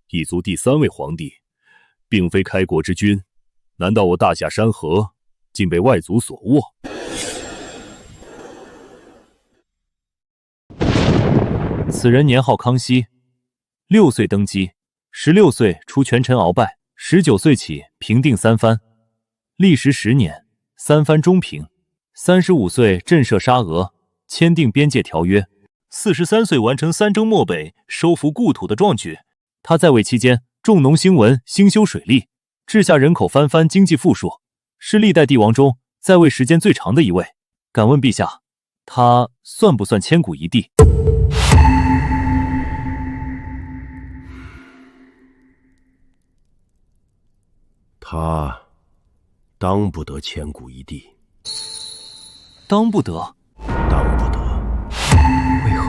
一族第3位皇帝，并非开国之君，难道我大夏山河竟被外族所握？此人年号康熙，6岁登基，16岁除权臣鳌拜，19岁起平定三藩，历时10年，三藩中平。35岁震慑沙俄，签订边界条约。43岁完成3征漠北，收复故土的壮举。他在位期间重农兴文，兴修水利，治下人口翻番，经济富庶，是历代帝王中在位时间最长的一位。敢问陛下，他算不算千古一帝？他当不得千古一帝。当不得？当不得。为何？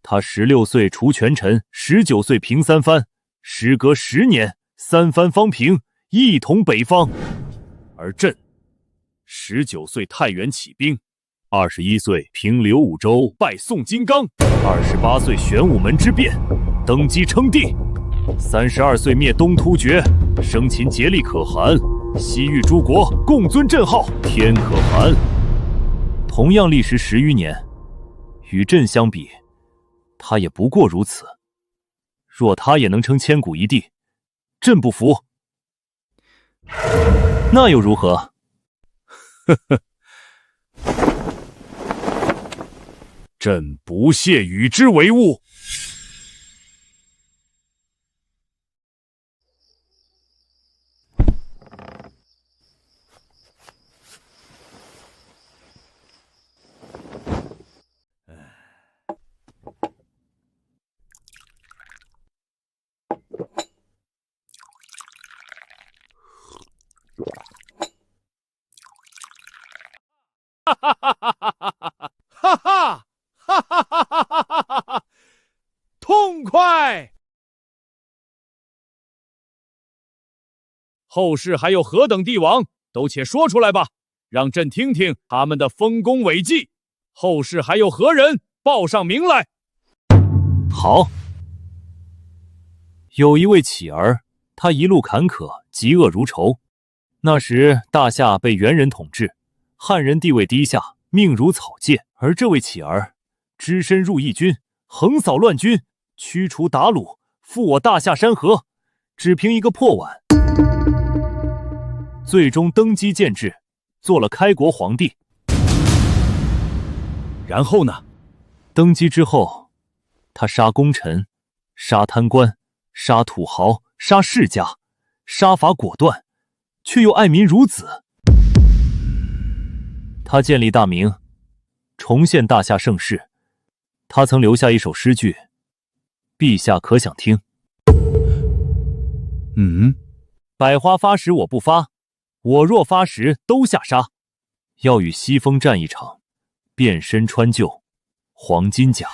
他16岁除权臣，19岁平三藩，时隔10年，三藩方平，一统北方。而朕19岁太原起兵，21岁平刘武周，败宋金刚，28岁玄武门之变，登基称帝，32岁灭东突厥，生擒竭利可汗西域诸国共尊朕号天可汗。同样历时10余年，与朕相比，他也不过如此。若他也能称千古一帝，朕不服。那又如何？呵呵，朕不屑与之为伍。哈哈哈哈哈哈哈哈哈哈哈！痛快！后世还有何等帝王，都且说出来吧，让朕听听他们的丰功伟绩。后世还有何人，报上名来。好，有一位乞儿，他一路坎坷，嫉恶如仇。那时大夏被元人统治，汉人地位低下，命如草芥。而这位乞儿，只身入义军，横扫乱军，驱除鞑虏，复我大夏山河，只凭一个破碗，最终登基建制，做了开国皇帝。然后呢？登基之后，他杀功臣，杀贪官，杀土豪，杀世家，杀伐果断，却又爱民如子。他建立大明，重现大夏盛世。他曾留下一首诗句，陛下可想听？百花发时我不发，我若发时都下杀。要与西风战一场，变身穿就黄金甲。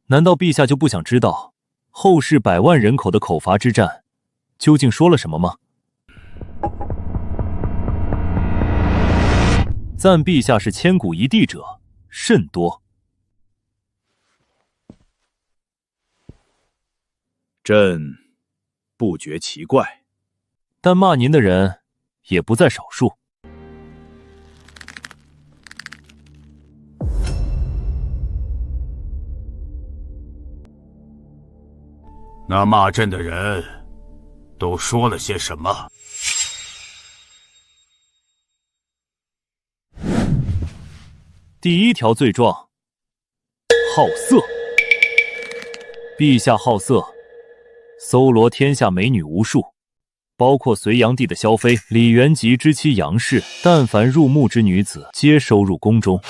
难道陛下就不想知道后世100万人口的口伐之战究竟说了什么吗？赞陛下是千古一帝者甚多。朕不觉奇怪，但骂您的人也不在少数。那骂朕的人都说了些什么？第一条罪状，好色。陛下好色，搜罗天下美女无数，包括隋炀帝的萧妃、李元吉之妻杨氏，但凡入目之女子，皆收入宫中。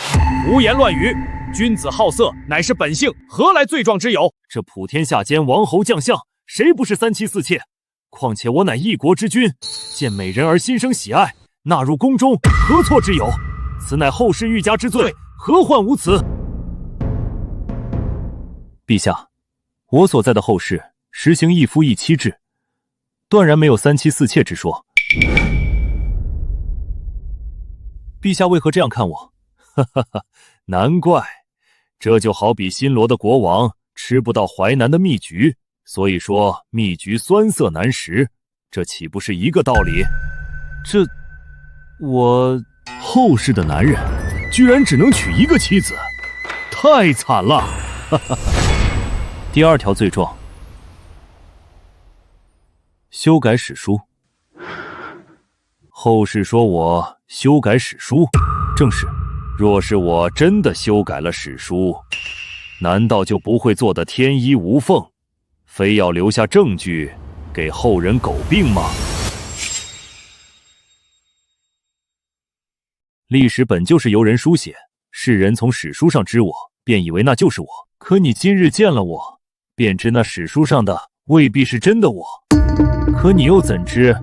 胡言乱语！君子好色，乃是本性，何来罪状之有？这普天下间王侯将相，谁不是3妻4妾？况且我乃一国之君，见美人而心生喜爱，纳入宫中，何错之有？此乃后世欲加之罪，何患无辞？陛下，我所在的后世实行一夫一妻制，断然没有3妻4妾之说。陛下为何这样看我？哈哈哈，难怪，这就好比新罗的国王吃不到淮南的蜜橘，所以说蜜橘酸涩难食，这岂不是一个道理？我后世的男人居然只能娶一个妻子，太惨了！哈哈哈。第2条罪状，修改史书。后世说我修改史书，正是。若是我真的修改了史书，难道就不会做得天衣无缝，非要留下证据给后人诟病吗？历史本就是由人书写，世人从史书上知我，便以为那就是我。可你今日见了我，便知那史书上的未必是真的我。可你又怎知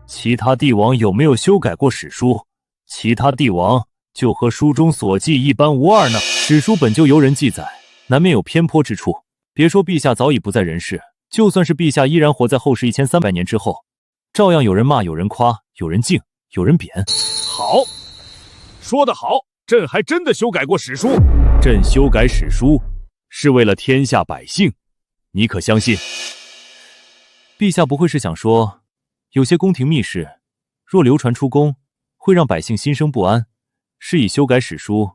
其他帝王有没有修改过史书？其他帝王就和书中所记一般无二呢。史书本就由人记载，难免有偏颇之处。别说陛下早已不在人世，就算是陛下依然活在后世1300年之后，照样有人骂，有人夸，有人敬，有人贬。好，说得好，朕还真的修改过史书。朕修改史书是为了天下百姓，你可相信？陛下不会是想说，有些宫廷密事，若流传出宫，会让百姓心生不安，是以修改史书，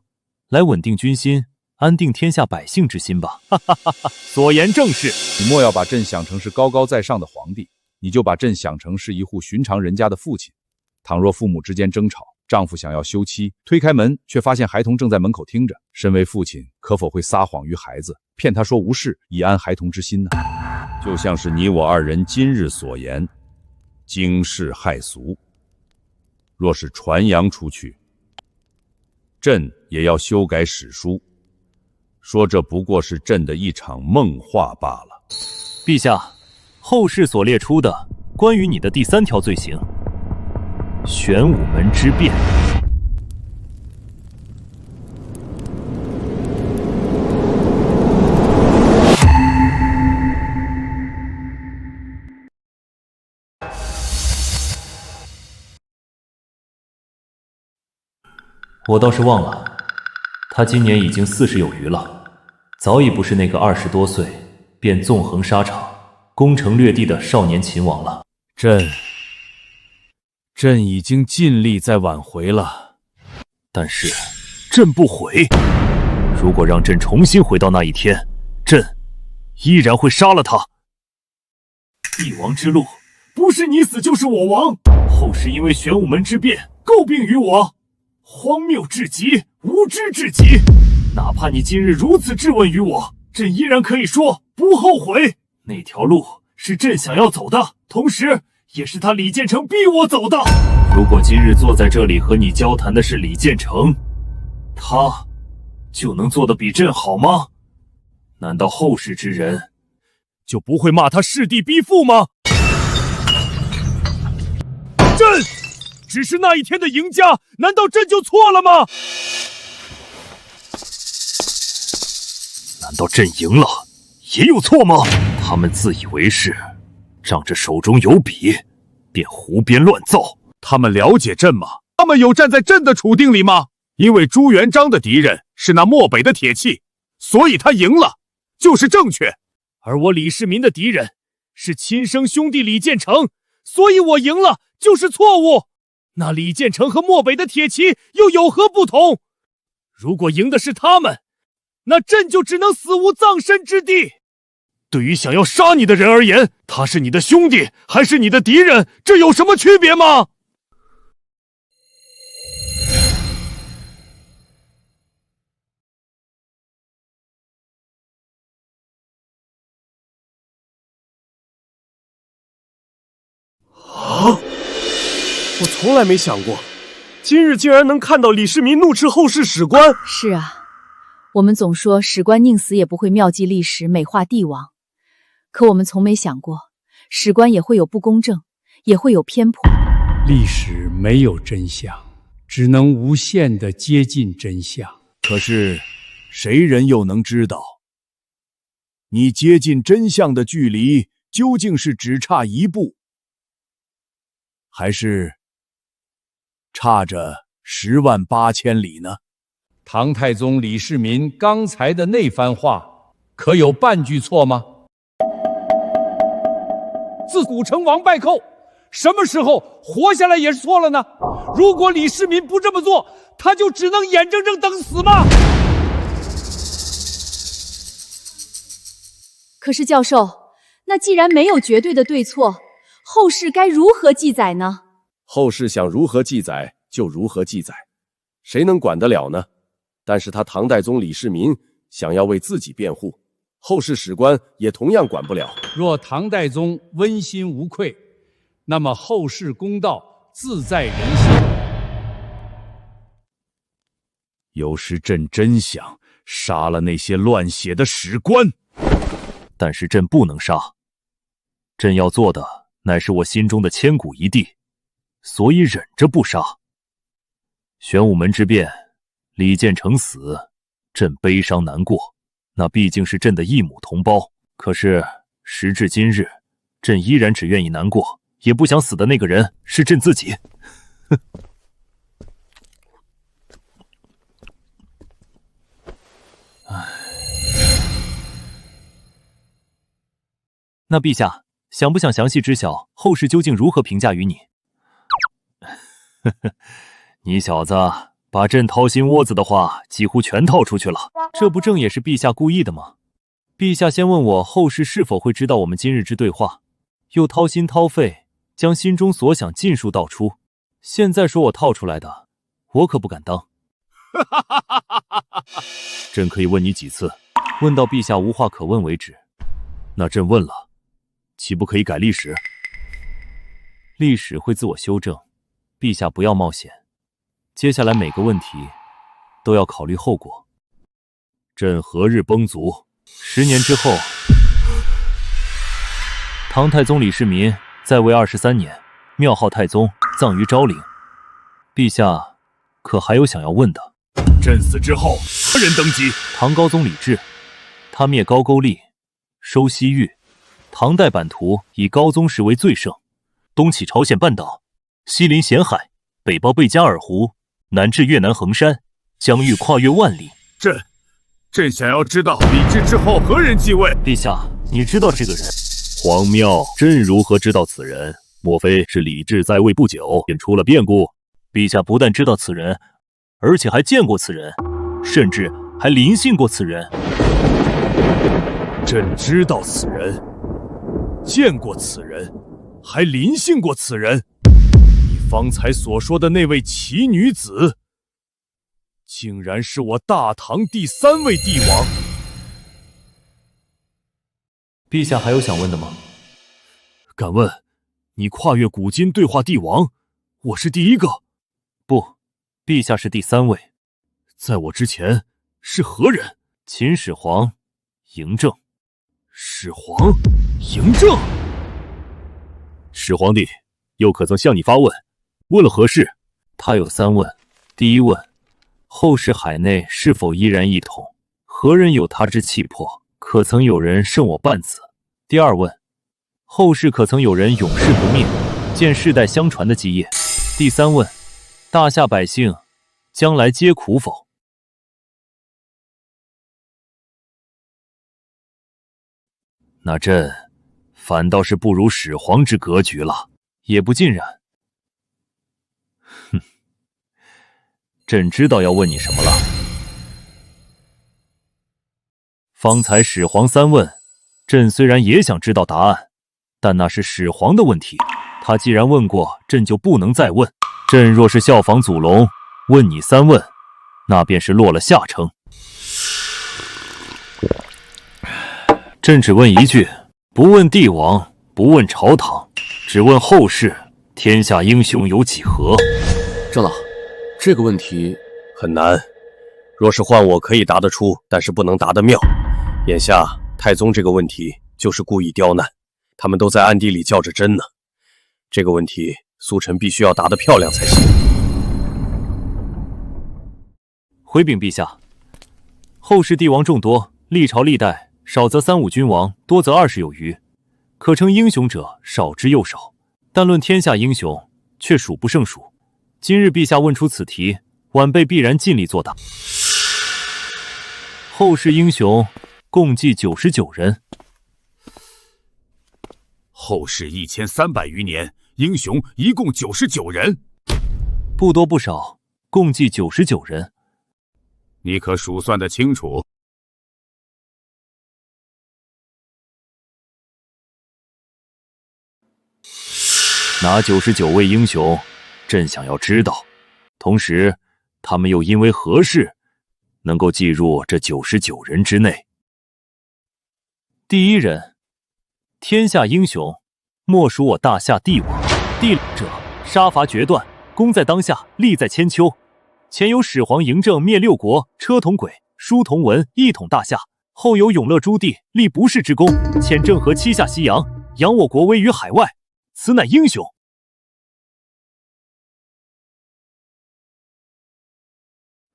来稳定军心，安定天下百姓之心吧？哈哈哈哈！所言正是。你莫要把朕想成是高高在上的皇帝，你就把朕想成是一户寻常人家的父亲。倘若父母之间争吵，丈夫想要休妻，推开门却发现孩童正在门口听着，身为父亲可否会撒谎于孩子，骗他说无事，以安孩童之心呢？就像是你我二人今日所言，惊世骇俗，若是传扬出去，朕也要修改史书，说这不过是朕的一场梦话罢了。陛下，后世所列出的关于你的第3条罪行，玄武门之变。我倒是忘了，他今年已经40有余了，早已不是那个20多岁便纵横沙场、攻城略地的少年秦王了。朕已经尽力在挽回了，但是朕不悔。如果让朕重新回到那一天，朕依然会杀了他。帝王之路，不是你死就是我亡。后世因为玄武门之变诟病于我，荒谬至极，无知至极。哪怕你今日如此质问于我，朕依然可以说不后悔。那条路是朕想要走的，同时也是他李建成逼我走的。如果今日坐在这里和你交谈的是李建成，他就能做得比朕好吗？难道后世之人就不会骂他弑弟逼父吗？朕只是那一天的赢家，难道朕就错了吗？难道朕赢了也有错吗？他们自以为是，仗着手中有笔，便胡编乱造。他们了解朕吗？他们有站在朕的处境里吗？因为朱元璋的敌人是那漠北的铁骑，所以他赢了，就是正确。而我李世民的敌人是亲生兄弟李建成，所以我赢了就是错误。那李建成和漠北的铁骑又有何不同？如果赢的是他们，那朕就只能死无葬身之地。对于想要杀你的人而言，他是你的兄弟还是你的敌人，这有什么区别吗？我从来没想过，今日竟然能看到李世民怒斥后世史官。是啊，我们总说史官宁死也不会妙计历史、美化帝王，可我们从没想过，史官也会有不公正，也会有偏颇。历史没有真相，只能无限地接近真相。可是，谁人又能知道，你接近真相的距离究竟是只差1步，还是差着108000里呢？唐太宗李世民刚才的那番话，可有半句错吗？自古成王败寇，什么时候活下来也是错了呢？如果李世民不这么做，他就只能眼睁睁等死吗？可是教授，那既然没有绝对的对错，后世该如何记载呢？后世想如何记载就如何记载，谁能管得了呢？但是他唐太宗李世民想要为自己辩护，后世史官也同样管不了。若唐太宗温心无愧，那么后世公道自在人心。有时朕真想杀了那些乱写的史官，但是朕不能杀。朕要做的乃是我心中的千古一帝，所以忍着不杀。玄武门之变，李建成死，朕悲伤难过，那毕竟是朕的一母同胞。可是时至今日，朕依然只愿意难过，也不想死的那个人是朕自己。哼。那陛下想不想详细知晓后世究竟如何评价于你？呵呵，你小子把朕掏心窝子的话几乎全套出去了，这不正也是陛下故意的吗？陛下先问我后世是否会知道我们今日之对话，又掏心掏肺将心中所想尽数道出，现在说我套出来的，我可不敢当。朕可以问你几次，问到陛下无话可问为止。那朕问了，岂不可以改历史？历史会自我修正，陛下不要冒险。接下来每个问题都要考虑后果。朕何日崩卒？10年之后。唐太宗李世民在位23年，庙号太宗，葬于昭陵。陛下可还有想要问的？朕死之后，何人登基？唐高宗李治，他灭高句丽，收西域。唐代版图以高宗时为最盛，东起朝鲜半岛，西临咸海，北包贝加尔湖，南至越南衡山，疆域跨越万里。朕想要知道李治之后何人继位。陛下，你知道这个人？荒谬！朕如何知道此人？莫非是李治在位不久便出了变故？陛下不但知道此人，而且还见过此人，甚至还临幸过此人。朕知道此人，见过此人，还临幸过此人。你方才所说的那位奇女子，竟然是我大唐第3位帝王。陛下还有想问的吗？敢问，你跨越古今对话帝王，我是第一个。不，陛下是第3位。在我之前是何人？秦始皇嬴政。始皇嬴政。始皇帝又可曾向你发问？问了何事？他有3问。第一问，后世海内是否依然一统？何人有他之气魄？可曾有人胜我半子？第二问，后世可曾有人永世不灭，见世代相传的基业？第三问，大夏百姓将来皆苦否？那朕反倒是不如始皇之格局了，也不尽然。哼，朕知道要问你什么了。方才始皇3问，朕虽然也想知道答案，但那是始皇的问题，他既然问过，朕就不能再问。朕若是效仿祖龙，问你3问，那便是落了下乘。朕只问一句，不问帝王，不问朝堂，只问后世，天下英雄有几何？郑老，这个问题很难，若是换我可以答得出，但是不能答得妙。眼下太宗这个问题就是故意刁难，他们都在暗地里较着真呢。这个问题苏臣必须要答得漂亮才行。回禀陛下，后世帝王众多，历朝历代少则3、5君王，多则20有余，可称英雄者少之又少，但论天下英雄，却数不胜数。今日陛下问出此题，晚辈必然尽力作答。后世英雄共计99人。后世1300余年，英雄一共99人，不多不少，共计99人。你可数算得清楚？哪99位英雄？朕想要知道。同时，他们又因为何事能够计入这99人之内？第一人，天下英雄，莫属我大夏帝王。第二者，杀伐决断，功在当下，利在千秋。前有始皇嬴政灭6国，车同轨，书同文，一统大夏；后有永乐朱棣立不世之功，遣郑和七下西洋，扬我国威于海外，此乃英雄。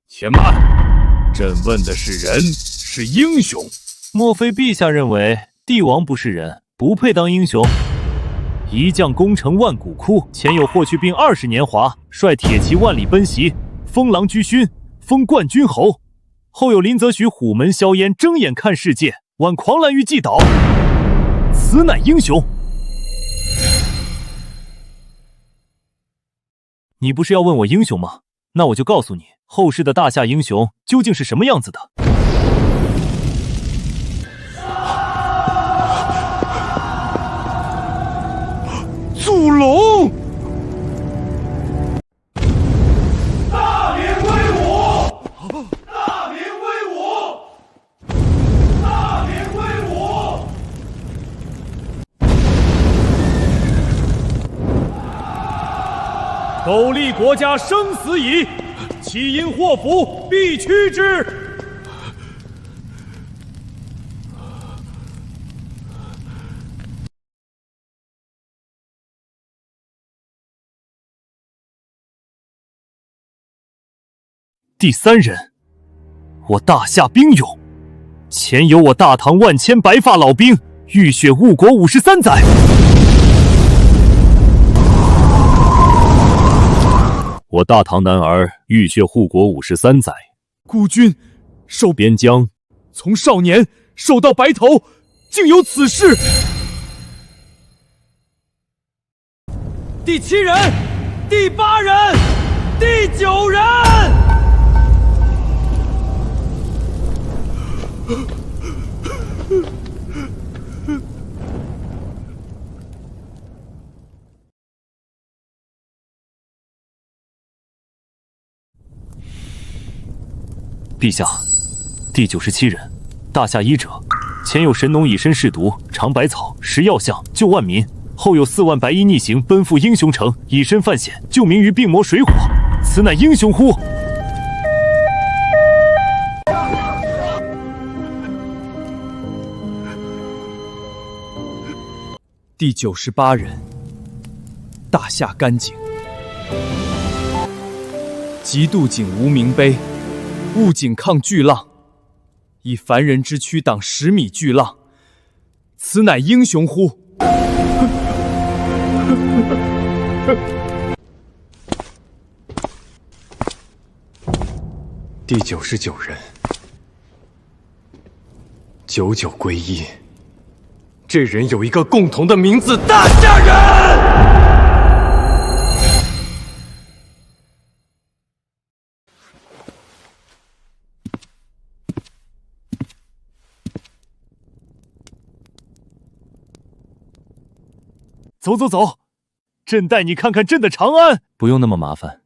且慢，朕问的是人，是英雄。莫非陛下认为帝王不是人，不配当英雄？一将功成万骨枯，前有霍去病20年华，率铁骑万里奔袭，封狼居勋，封冠军侯；后有林则徐虎门销烟，睁眼看世界，挽狂澜于既倒。此乃英雄。你不是要问我英雄吗？那我就告诉你，后世的大夏英雄究竟是什么样子的。祖龙！大明威武！大明威武！大明威武！苟利国家生死以，岂因祸福必趋之。第三人，我大夏兵勇，前有我大唐万千白发老兵，浴血误国53载。我大唐男儿浴血护国53载，孤军守边疆，从少年守到白头，竟有此事。第7人，第8人，第9人。陛下，第97人，大夏医者，前有神农以身试毒，尝百草，食药象，救万民；后有4万白衣逆行，奔赴英雄城，以身犯险，救民于病魔水火。此乃英雄乎？第98人，大夏干井，极渡井无名碑，悟井抗巨浪，以凡人之躯挡10米巨浪，此乃英雄乎？第99人，99归一。这人有一个共同的名字——大夏人。走走走，朕带你看看朕的长安。不用那么麻烦。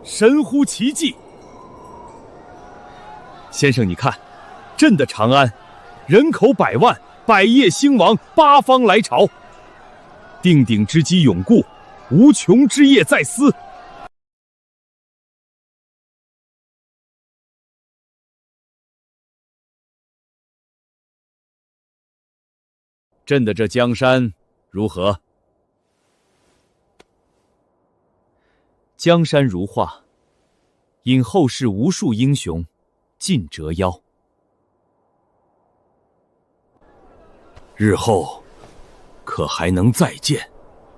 神乎其技！先生，你看，朕的长安，人口100万，百业兴亡，八方来朝，定鼎之基永固，无穷之业在思。朕的这江山如何？江山如画，引后世无数英雄尽折腰。日后可还能再见？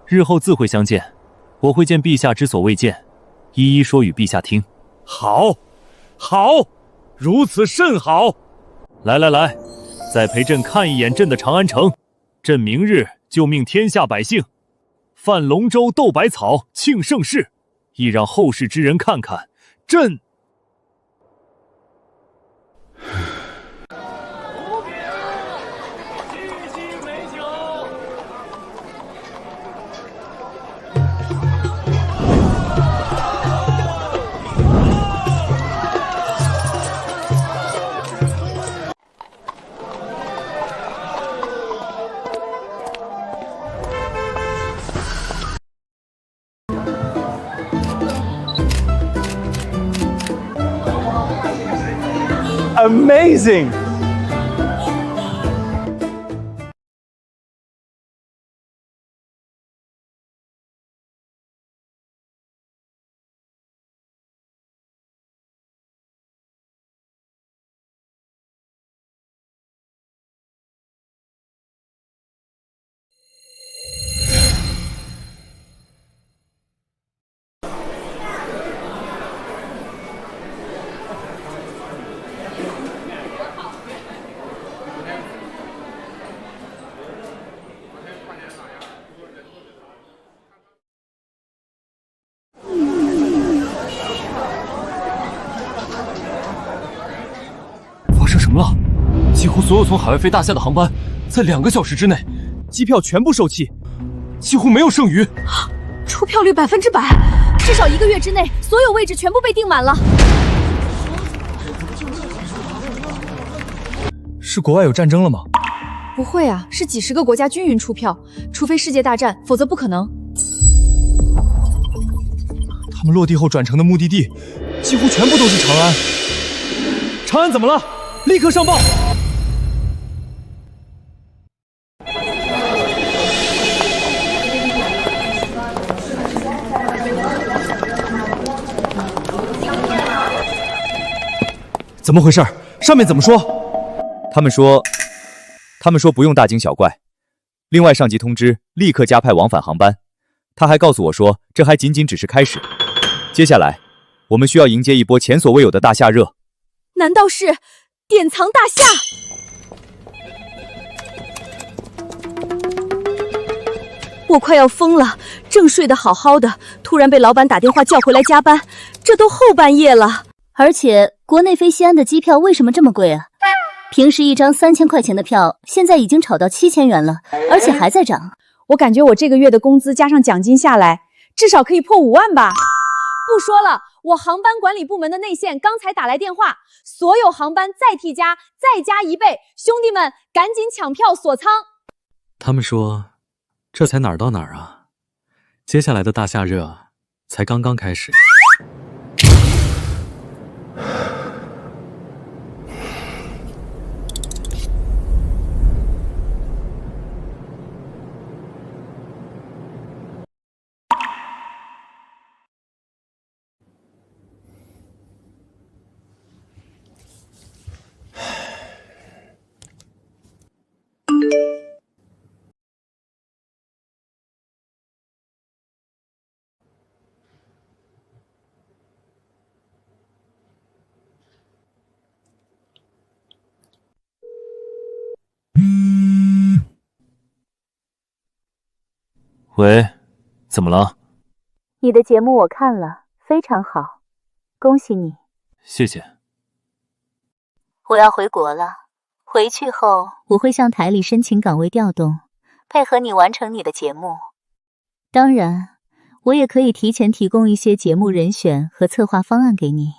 日后自会相见，我会见陛下之所未见，一一说与陛下听。好，好，如此甚好。来来来，再陪朕看一眼朕的长安城。朕明日就命天下百姓泛龙舟斗百草庆盛世，亦让后世之人看看朕。Amazing! 所有从海外飞大夏的航班，在2个小时之内，机票全部售罄，几乎没有剩余。出票率100%，至少1个月之内，所有位置全部被订满了。是国外有战争了吗？不会啊，是几10个国家均匀出票，除非世界大战，否则不可能。他们落地后转乘的目的地，几乎全部都是长安。长安怎么了？立刻上报！怎么回事？上面怎么说？他们说不用大惊小怪。另外，上级通知立刻加派往返航班。他还告诉我说，这还仅仅只是开始。接下来，我们需要迎接一波前所未有的大夏热。难道是典藏大夏？我快要疯了，正睡得好好的，突然被老板打电话叫回来加班，这都后半夜了。而且国内飞西安的机票为什么这么贵啊？平时1张3000块钱的票，现在已经炒到7000元了，而且还在涨。我感觉我这个月的工资加上奖金下来，至少可以破5万吧。不说了，我航班管理部门的内线刚才打来电话，所有航班再T加，再加1倍，兄弟们赶紧抢票锁舱。他们说，这才哪儿到哪儿啊？接下来的大夏热才刚刚开始。喂，怎么了？你的节目我看了，非常好，恭喜你。谢谢。我要回国了，回去后我会向台里申请岗位调动，配合你完成你的节目。当然，我也可以提前提供一些节目人选和策划方案给你。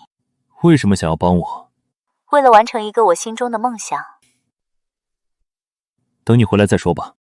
为什么想要帮我？为了完成一个我心中的梦想。等你回来再说吧。